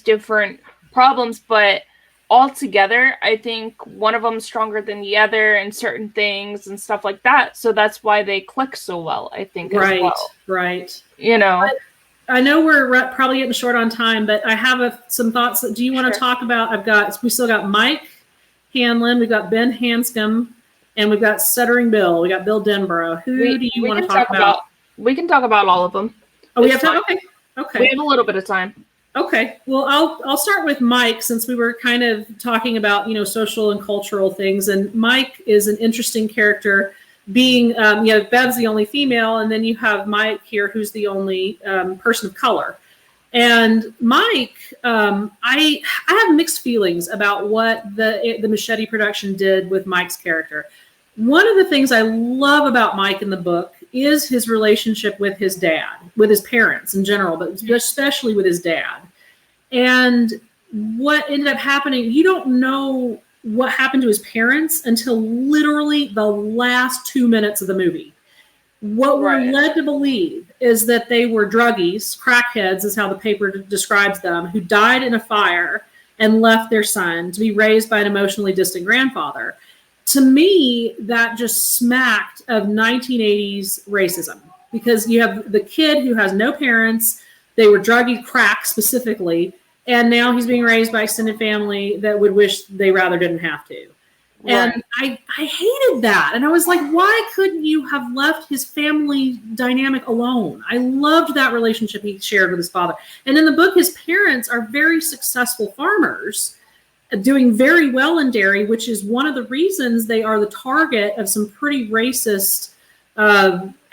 B: different problems, but all together, I think one of them's stronger than the other in certain things and stuff like that. So that's why they click so well, I think, as well.
A: Right.
B: But
A: I know we're probably getting short on time, but I have some thoughts. Do you want to talk about? We still got Mike Hanlon, we've got Ben Hanscom, and we've got Stuttering Bill. We got Bill Denborough. Who do you want to talk about?
B: We can talk about all of them.
A: Oh, we have time. Okay.
B: We have a little bit of time.
A: Okay. Well, I'll start with Mike, since we were kind of talking about social and cultural things, and Mike is an interesting character. Being, Bev's the only female, and then you have Mike here, who's the only person of color. And Mike, I have mixed feelings about what the Machete production did with Mike's character. One of the things I love about Mike in the book is his relationship with his dad, with his parents in general, but especially with his dad. And what ended up happening, you don't know what happened to his parents until literally the last 2 minutes of the movie. What we're led to believe is that they were druggies, crackheads is how the paper describes them, who died in a fire and left their son to be raised by an emotionally distant grandfather. To me, that just smacked of 1980s racism, because you have the kid who has no parents, they were druggy, crack specifically, and now he's being raised by extended family that would wish they rather didn't have to. And I hated that. And I was like, why couldn't you have left his family dynamic alone? I loved that relationship he shared with his father. And in the book, his parents are very successful farmers doing very well in dairy, which is one of the reasons they are the target of some pretty racist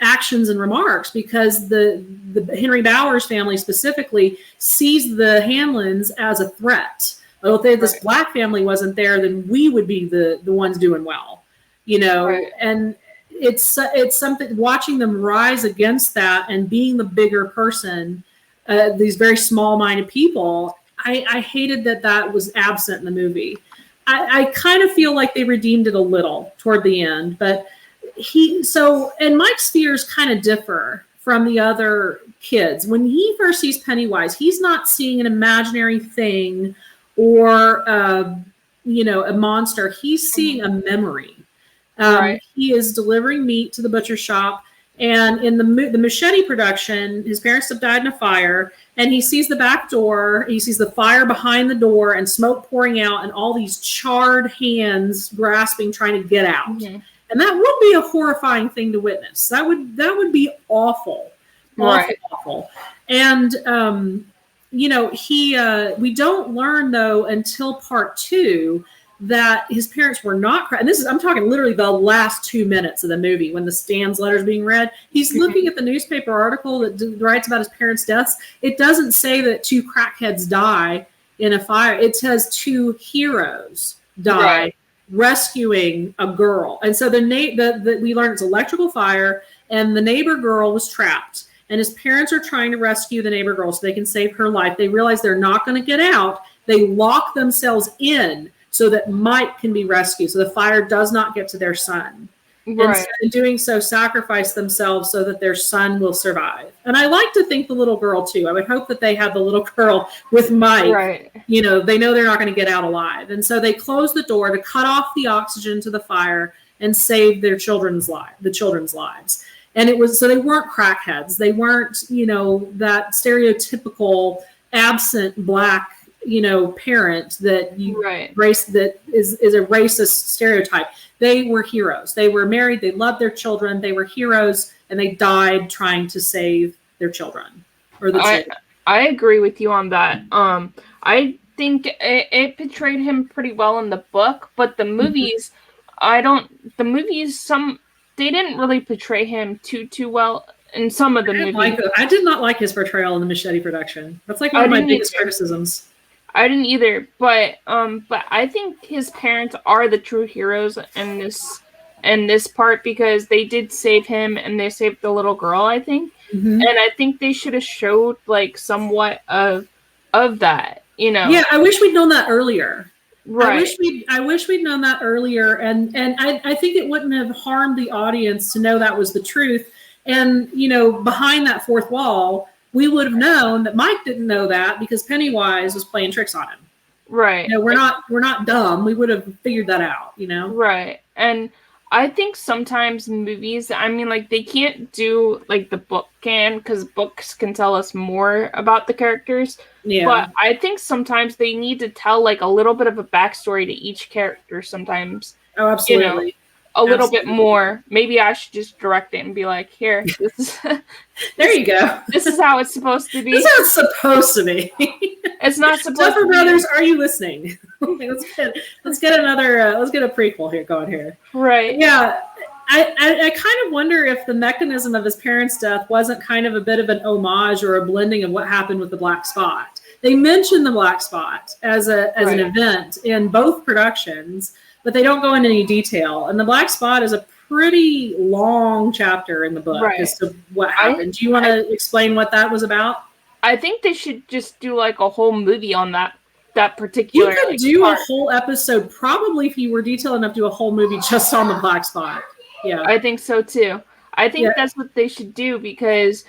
A: actions and remarks, because the Henry Bowers family specifically sees the Hanlons as a threat. Well, if this black family wasn't there, then we would be the ones doing well, and it's something, watching them rise against that and being the bigger person, these very small-minded people. I hated that was absent in the movie. I kind of feel like they redeemed it a little toward the end, but and Mike's fears kind of differ from the other kids. When he first sees Pennywise, he's not seeing an imaginary thing or a monster. He's seeing a memory. He is delivering meat to the butcher shop, and in the Machete production, his parents have died in a fire, and he sees the back door, he sees the fire behind the door and smoke pouring out and all these charred hands grasping, trying to get out. And that would be a horrifying thing to witness. That would be awful. Awful. And we don't learn, though, until part 2, that his parents were not, and I'm talking literally the last 2 minutes of the movie when the Stan's letter's being read. He's looking at the newspaper article that writes about his parents' deaths. It doesn't say that 2 crackheads die in a fire. It says 2 heroes die rescuing a girl. And so we learned it's electrical fire, and the neighbor girl was trapped. And his parents are trying to rescue the neighbor girl so they can save her life. They realize they're not going to get out. They lock themselves in so that Mike can be rescued, so the fire does not get to their son. And so in doing so, sacrifice themselves so that their son will survive. And I like to think the little girl, too. I would hope that they have the little girl with Mike. Right. You know, they know they're not going to get out alive. And so they close the door to cut off the oxygen to the fire and save the children's lives. And it was, so they weren't crackheads. They weren't, you know, that stereotypical absent Black, you know, parent that race that is a racist stereotype. They were heroes. They were married. They loved their children. They were heroes, and they died trying to save their children or the children.
B: I agree with you on that. I think it portrayed him pretty well in the book, but the movies, they didn't really portray him too well in some of the movies.
A: I did not like his portrayal in the Machete production. That's like one of my biggest criticisms.
B: I didn't either, but I think his parents are the true heroes in this part because they did save him and they saved the little girl, I think. And I think they should have showed like somewhat of that, you know.
A: Yeah, I wish we'd known that earlier.
B: Right.
A: I wish we'd known that earlier, and I think it wouldn't have harmed the audience to know that was the truth. And you know, behind that fourth wall, we would have known that Mike didn't know that because Pennywise was playing tricks on him. Right. You know, we're not dumb. We would have figured that out, you know?
B: Right. And I think sometimes movies, I mean, like, they can't do like the book can, because books can tell us more about the characters. Yeah. But I think sometimes they need to tell like a little bit of a backstory to each character sometimes.
A: Oh, absolutely.
B: You know? A little bit more. Maybe I should just direct it and be like, here, this is
A: there you go.
B: This is how it's supposed to be.
A: This is how it's supposed to be.
B: It's not supposed
A: Duffer
B: to be.
A: Brothers, are you listening? let's get a prequel here going here.
B: Right.
A: Yeah. I kind of wonder if the mechanism of his parents' death wasn't kind of a bit of an homage or a blending of what happened with the Black Spot. They mention the Black Spot as an event in both productions, but they don't go into any detail. And the Black Spot is a pretty long chapter in the book as to what happened. Do you want to explain what that was about?
B: I think they should just do like a whole movie on that particular.
A: You could do a whole episode, probably if you were detailed enough, do a whole movie just on the Black Spot. Yeah,
B: I think so too. I think that's what they should do because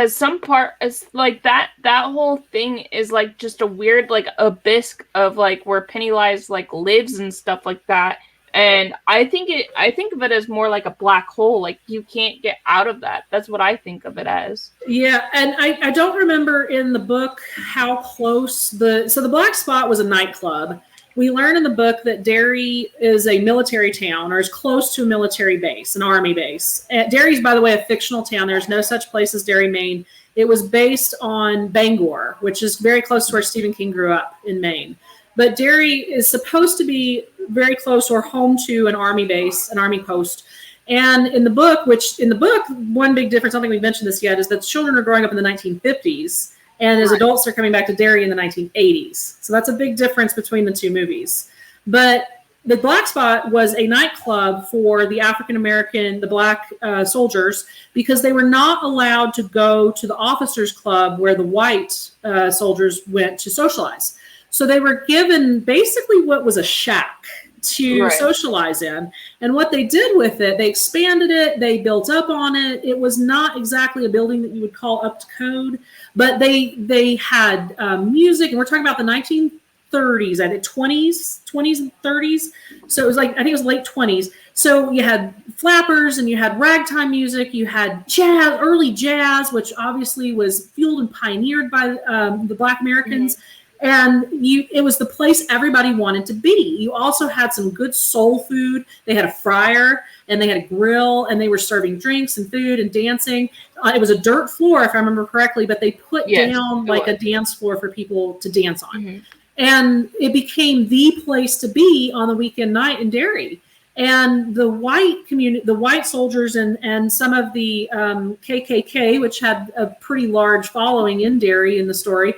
B: some part is like that whole thing is like just a weird like abyss of like where Pennywise like lives and stuff like that. And I think of it as more like a black hole. Like you can't get out of that. That's what I think of it as.
A: Yeah, and I don't remember in the book how close the Black Spot was a nightclub. We learn in the book that Derry is a military town or is close to a military base, an army base. Derry's, by the way, a fictional town. There's no such place as Derry, Maine. It was based on Bangor, which is very close to where Stephen King grew up in Maine. But Derry is supposed to be very close or home to an army base, an army post. And in the book, one big difference, I don't think we've mentioned this yet, is that children are growing up in the 1950s. And as adults, they're coming back to Derry in the 1980s. So that's a big difference between the two movies. But the Black Spot was a nightclub for the African-American, the Black soldiers, because they were not allowed to go to the officers' club where the white soldiers went to socialize. So they were given basically what was a shack to socialize in. And what they did with it, they expanded it, they built up on it. It was not exactly a building that you would call up to code, but they had music, and we're talking about the 1930s, I think 20s and 30s. So it was like, I think it was late 20s. So you had flappers and you had ragtime music, you had jazz, early jazz, which obviously was fueled and pioneered by the Black Americans. Mm-hmm. And it was the place everybody wanted to be. You also had some good soul food. They had a fryer and they had a grill and they were serving drinks and food and dancing. It was a dirt floor, if I remember correctly, but they put down like a dance floor for people to dance on. Mm-hmm. And it became the place to be on the weekend night in Derry. And the white community, the white soldiers and some of the KKK, which had a pretty large following in Derry in the story,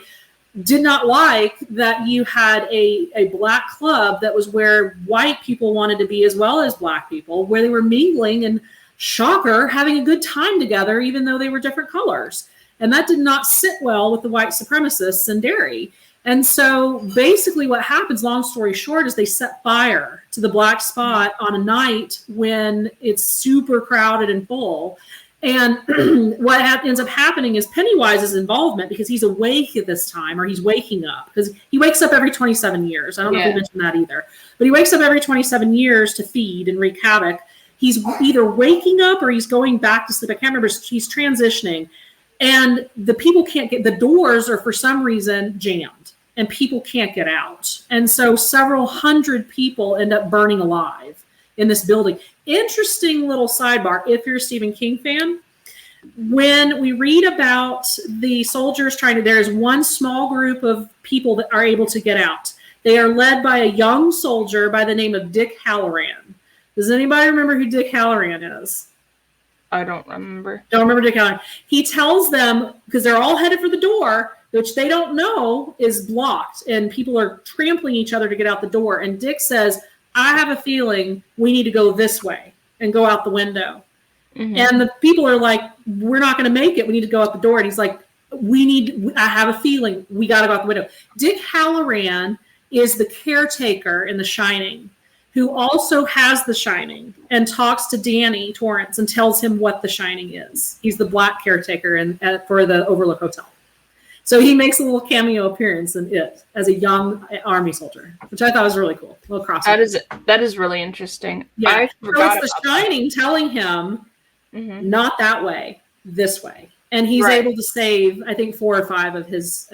A: did not like that you had a black club that was where white people wanted to be as well as black people, where they were mingling and, shocker, having a good time together, even though they were different colors. And that did not sit well with the white supremacists in Derry. And so basically what happens, long story short, is they set fire to the black spot on a night when it's super crowded and full. And what ends up happening is Pennywise's involvement, because he's awake at this time, or he's waking up, because he wakes up every 27 years. I don't know if we mentioned that either. But he wakes up every 27 years to feed and wreak havoc. He's either waking up or he's going back to sleep. I can't remember. He's transitioning. And the people can't get, the doors are for some reason jammed and people can't get out. And so several hundred people end up burning alive in this building. Interesting little sidebar, if you're a Stephen King fan, when we read about the soldiers there's one small group of people that are able to get out. They are led by a young soldier by the name of Dick Halloran. Does anybody remember who Dick Halloran is?
B: I don't remember.
A: Don't remember Dick Halloran. He tells them, because they're all headed for the door, which they don't know is blocked, and people are trampling each other to get out the door. And Dick says, I have a feeling we need to go this way and go out the window. Mm-hmm. And the people are like, we're not going to make it. We need to go out the door. And he's like, I have a feeling we got to go out the window. Dick Halloran is the caretaker in The Shining, who also has The Shining and talks to Danny Torrance and tells him what The Shining is. He's the black caretaker for the Overlook Hotel. So he makes a little cameo appearance in it as a young army soldier, which I thought was really cool. A little crossover.
B: That is really interesting.
A: Yeah. So it's The Shining telling him, not that way, this way. And he's able to save, I think, 4 or 5 of his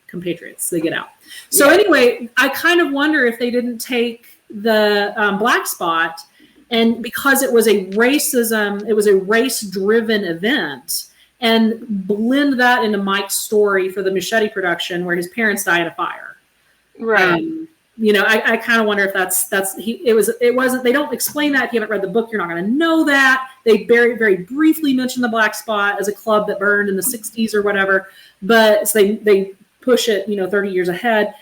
A: compatriots. They get out. So anyway, I kind of wonder if they didn't take the black spot, and because it was a race-driven event, and blend that into Mike's story for the Machete production, where his parents die in a fire. Right. I kind of wonder if it wasn't. They don't explain that. If you haven't read the book, you're not going to know that. They very, very briefly mention the black spot as a club that burned in the 60s or whatever, but so they push it, 30 years ahead.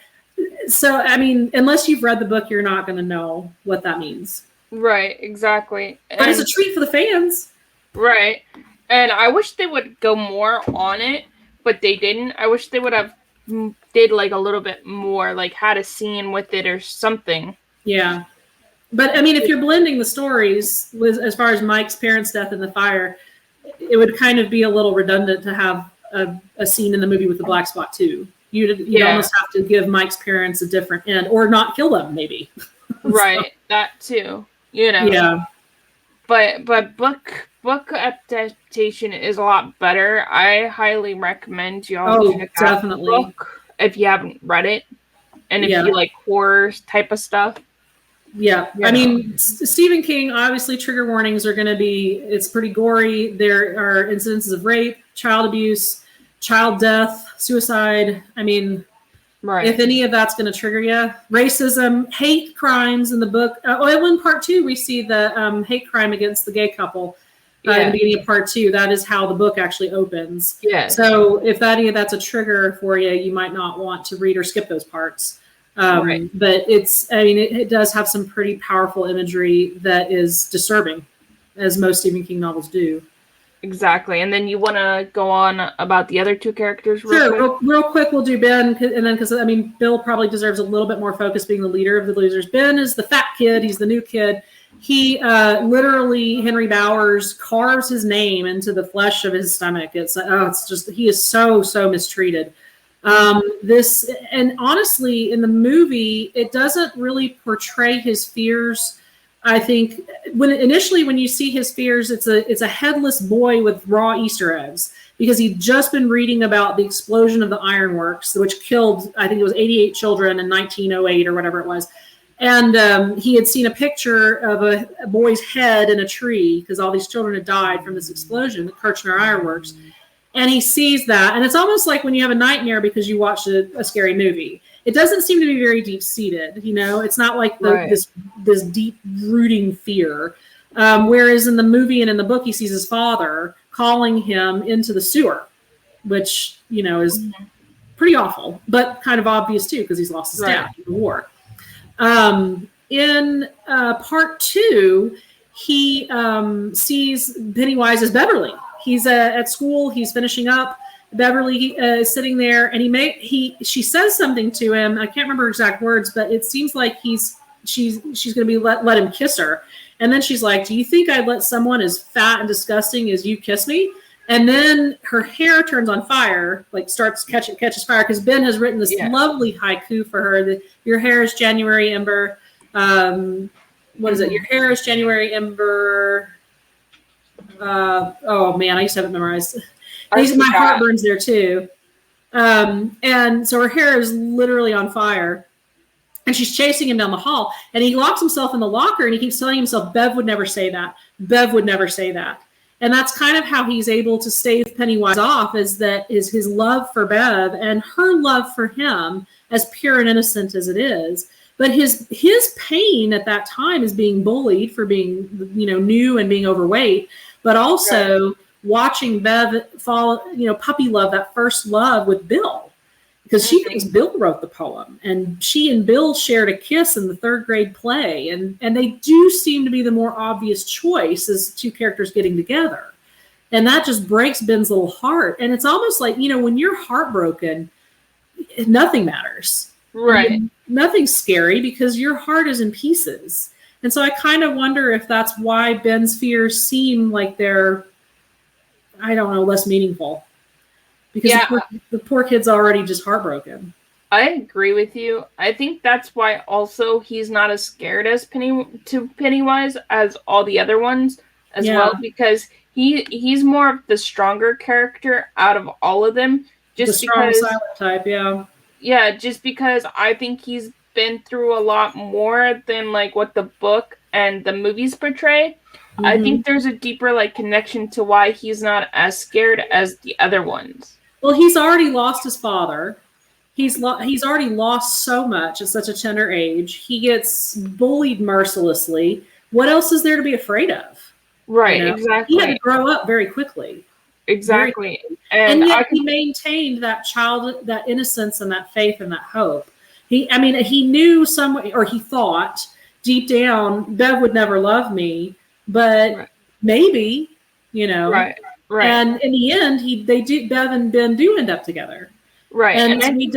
A: So, I mean, unless you've read the book, you're not going to know what that means.
B: Right, exactly.
A: But it's a treat for the fans.
B: Right. And I wish they would go more on it, but they didn't. I wish they would have did like a little bit more, like had a scene with it or something. Yeah.
A: But I mean, if you're blending the stories as far as Mike's parents' death in the fire, it would kind of be a little redundant to have a scene in the movie with the black spot too. You'd almost have to give Mike's parents a different end, or not kill them, maybe.
B: Right. That too. Yeah. But book adaptation is a lot better. I highly recommend y'all check out the book if you haven't read it, and if you like horror type of stuff.
A: Yeah, I mean, Stephen King, obviously trigger warnings are going to be, it's pretty gory. There are incidences of rape, child abuse, child death, suicide. I mean, if any of that's going to trigger you. Racism, hate crimes in the book. In part 2, we see the hate crime against the gay couple in the beginning of part 2. That is how the book actually opens. Yeah. So if any of that's a trigger for you, you might not want to read or skip those parts. But it does have some pretty powerful imagery that is disturbing, as most Stephen King novels do.
B: Exactly. And then you want to go on about the other 2 characters
A: real quick. We'll do Ben, and then because Bill probably deserves a little bit more focus being the leader of the losers. Ben is the fat kid. He's the new kid. He literally, Henry Bowers carves his name into the flesh of his stomach. It's just, he is so mistreated. And honestly, in the movie, it doesn't really portray his fears. I think when you see his fears, it's a headless boy with raw Easter eggs, because he'd just been reading about the explosion of the ironworks, which killed, I think it was 88 children in 1908 or whatever it was. And he had seen a picture of a boy's head in a tree, because all these children had died from this explosion, the Kirchner Ironworks. And he sees that, and it's almost like when you have a nightmare because you watched a scary movie. it doesn't seem to be very deep seated. It's not like this deep rooting fear. Whereas in the movie and in the book, he sees his father calling him into the sewer, which is pretty awful, but kind of obvious too because he's lost his dad in the war. In part 2, he sees Pennywise as Beverly. He's at school. He's finishing up. Beverly is sitting there, and she says something to him. I can't remember exact words, but it seems like she's going to be let him kiss her. And then she's like, "Do you think I'd let someone as fat and disgusting as you kiss me?" And then her hair turns on fire, like catches fire, because Ben has written this lovely haiku for her. Your hair is January ember. What is it? Your hair is January ember. Oh man, I used to have it memorized. My heart burns there too. And so her hair is literally on fire. And she's chasing him down the hall. And he locks himself in the locker and he keeps telling himself, Bev would never say that. Bev would never say that. And that's kind of how he's able to stave Pennywise off, is his love for Bev and her love for him, as pure and innocent as it is. But his pain at that time is being bullied for being, new and being overweight, but also watching Bev fall, puppy love, that first love with Bill, because she thinks Bill wrote the poem, and she and Bill shared a kiss in the 3rd grade play. And they do seem to be the more obvious choice as two characters getting together. And that just breaks Ben's little heart. And it's almost like, when you're heartbroken, nothing matters.
B: Right.
A: Nothing's scary because your heart is in pieces. And so I kind of wonder if that's why Ben's fears seem like they're, I don't know, less meaningful. Because the poor kid's already just heartbroken.
B: I agree with you. I think that's why also he's not as scared as Pennywise as all the other ones as well, because he's more of the stronger character out of all of them. Just
A: the strong,
B: because,
A: silent type, yeah.
B: Yeah, just because I think he's been through a lot more than like what the book and the movies portray. Mm-hmm. I think there's a deeper connection to why he's not as scared as the other ones.
A: Well, he's already lost his father. He's already lost so much at such a tender age. He gets bullied mercilessly. What else is there to be afraid of?
B: Right, exactly.
A: He had to grow up very quickly.
B: Exactly.
A: And yet he maintained that innocence and that faith and that hope. He knew he thought deep down, Bev would never love me, but maybe,
B: Right.
A: And in the end, Bev and Ben do end up together.
B: Right.
A: And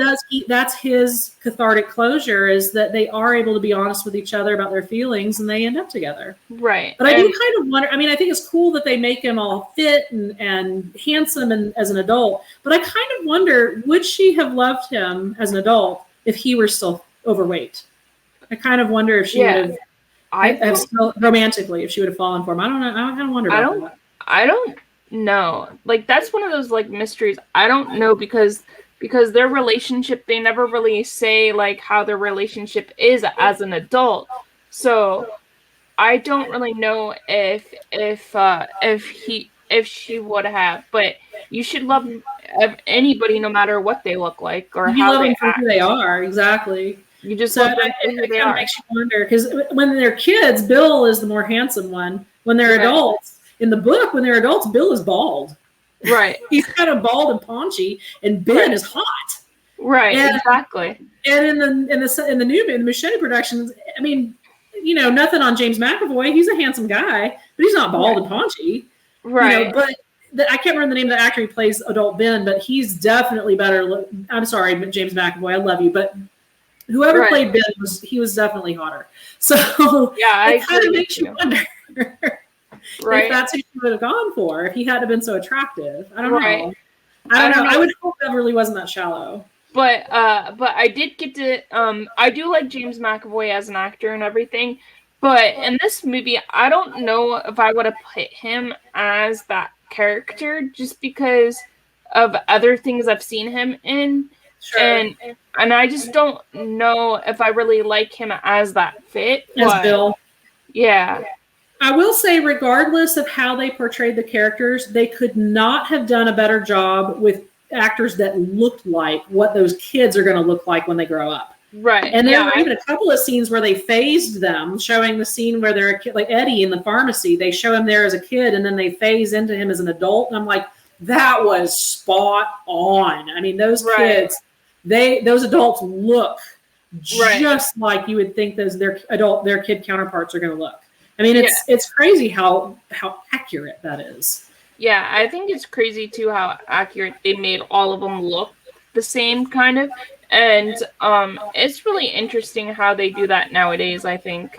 A: that's his cathartic closure, is that they are able to be honest with each other about their feelings and they end up together.
B: Right.
A: But I do kind of wonder, I think it's cool that they make him all fit and handsome and as an adult, but I kind of wonder, would she have loved him as an adult if he were still overweight? I kind of wonder if she would have romantically, if she would have fallen for him. I don't know. I kind of wonder about that.
B: I don't know. That's one of those mysteries. I don't know because their relationship, they never really say how their relationship is as an adult. So I don't really know if she would have. But you should love anybody no matter what they look like or how
A: love
B: they
A: them for
B: act.
A: who they are. Exactly.
B: You just
A: so
B: love them for who they are.
A: Makes you wonder, because when they're kids, Bill is the more handsome one. When they're adults, in the book, when they're adults, Bill is bald.
B: Right.
A: He's kind of bald and paunchy, and Ben is hot.
B: Right. Exactly.
A: And in the new in the Machete productions, nothing on James McAvoy. He's a handsome guy, but he's not bald and paunchy.
B: Right.
A: But I can't remember the name of the actor who plays adult Ben, but he's definitely better. I'm sorry, James McAvoy, I love you, but whoever played Ben was definitely hotter. So it kind of makes you wonder. If that's who she would have gone for, if he hadn't been so attractive. I don't know. I don't know. I would hope Beverly wasn't that shallow.
B: But I did get to I do like James McAvoy as an actor and everything. But in this movie, I don't know if I would have put him as that character just because of other things I've seen him in.
A: Sure.
B: And I just don't know if I really like him as that fit.
A: As Bill.
B: Yeah.
A: I will say, regardless of how they portrayed the characters, they could not have done a better job with actors that looked like what those kids are going to look like when they grow up.
B: Right.
A: And there were even a couple of scenes where they phased them, showing the scene where they're a kid, like Eddie in the pharmacy. They show him there as a kid, and then they phase into him as an adult. And I'm like, that was spot on. I mean, those kids, those adults look just like you would think their kid counterparts are going to look. I mean, it's crazy how accurate that is.
B: Yeah, I think it's crazy too how accurate they made all of them look the same kind of. And it's really interesting how they do that nowadays, I think.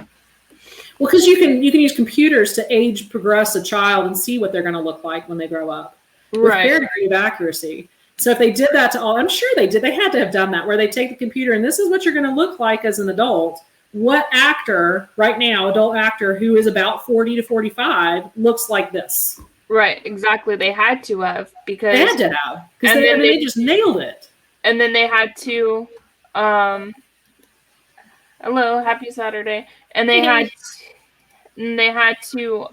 A: Well, because you can use computers to age progress a child and see what they're going to look like when they grow up with fair degree of accuracy. So if they did that to all, I'm sure they did. They had to have done that, where they take the computer and this is what you're going to look like as an adult. What actor right now, adult actor who is about 40 to 45, looks like this?
B: Right, exactly. They had to have, because
A: they had to have, because they just nailed it.
B: And then they had to, hello, happy Saturday. And they had to,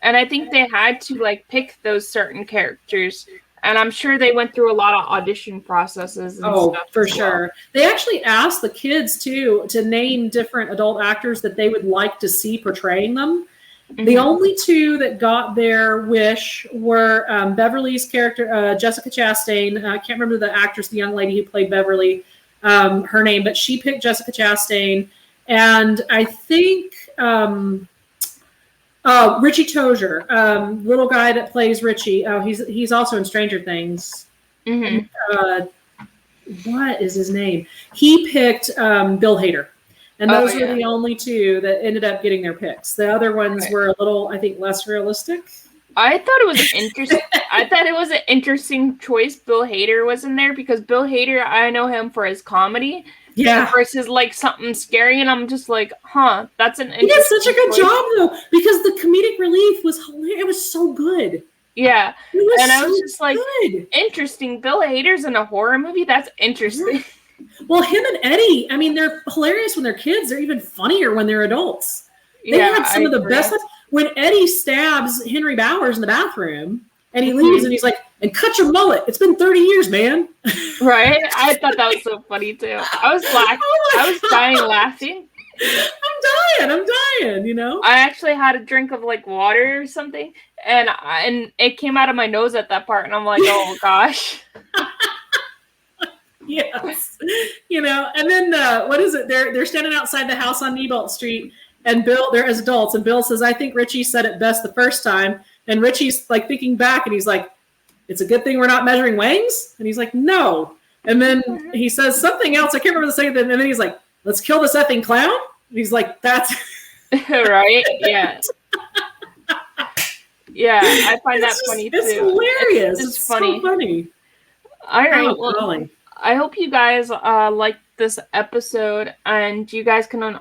B: and I think they had to like pick those certain characters. And I'm sure they went through a lot of audition processes. And stuff
A: for sure. They actually asked the kids too to name different adult actors that they would like to see portraying them. Mm-hmm. The only two that got their wish were Beverly's character, Jessica Chastain. I can't remember the actress, the young lady who played Beverly, her name, but she picked Jessica Chastain. And I think Richie Tozier, little guy that plays Richie. Oh, he's also in Stranger Things. Mm-hmm. What is his name? He picked Bill Hader. And those were the only two that ended up getting their picks. The other ones were a little, I think, less realistic.
B: I thought it was interesting. I thought it was an interesting choice. Bill Hader was in there because Bill Hader, I know him for his comedy.
A: Yeah.
B: Versus like something scary, and I'm just like, that's an interesting.
A: He did such a good job though, because the comedic relief was hilarious. It was so good.
B: Yeah, and I was just like, interesting. Bill Hader's in a horror movie. That's interesting.
A: Yeah. Well, him and Eddie, I mean, they're hilarious when they're kids. They're even funnier when they're adults. They had some of the best ones. When Eddie stabs Henry Bowers in the bathroom and he leaves and he's like, and cut your mullet. It's been 30 years, man.
B: Right? I thought that was so funny too. I was dying laughing.
A: I'm dying, you know?
B: I actually had a drink of like water or something and it came out of my nose at that part and I'm like, oh gosh.
A: Yes, you know, and then what is it? They're standing outside the house on Newbolt Street, and they're as adults, and Bill says, "I think Richie said it best the first time," and Richie's like thinking back, and he's like, "It's a good thing we're not measuring wings," and he's like, "No," and then he says something else. I can't remember the second thing, and then he's like, "Let's kill this effing clown." And he's like, "That's
B: right, yeah." Yeah, I find that funny too.
A: It's hilarious. It's
B: funny.
A: So funny.
B: All right, well, I hope you guys liked this episode, and you guys can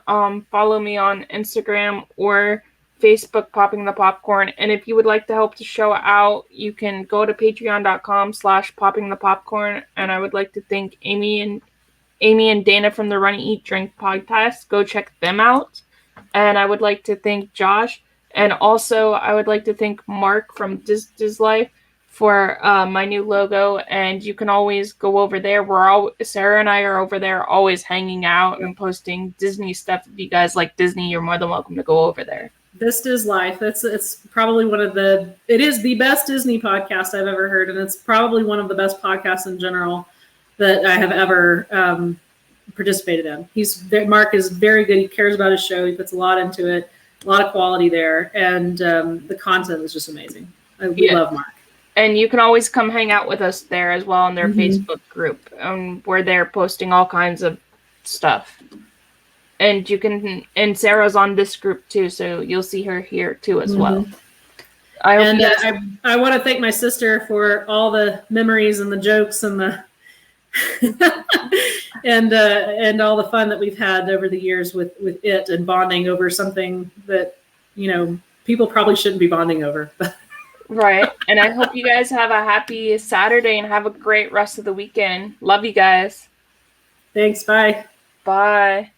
B: follow me on Instagram or Facebook, Popping the Popcorn. And if you would like to help the show out, you can go to patreon.com/poppingthepopcorn. And I would like to thank Amy and Dana from the Run Eat Drink podcast. Go check them out. And I would like to thank Josh, and also I would like to thank Mark from Diz Life for my new logo, and you can always go over there. Sara and I are over there always hanging out and posting Disney stuff. If you guys like Disney, you're more than welcome to go over there.
A: This is life. It's probably it is the best Disney podcast I've ever heard, and it's probably one of the best podcasts in general that I have ever participated in. Mark is very good. He cares about his show. He puts a lot into it, a lot of quality there, and the content is just amazing. We love Mark.
B: And you can always come hang out with us there as well in their Facebook group. Where they're posting all kinds of stuff. And and Sarah's on this group too, so you'll see her here too as well. I want to thank my sister for all the memories and the jokes and the and all the fun that we've had over the years with it and bonding over something that, people probably shouldn't be bonding over. Right. And I hope you guys have a happy Saturday and have a great rest of the weekend. Love you guys.
A: Thanks. Bye.
B: Bye.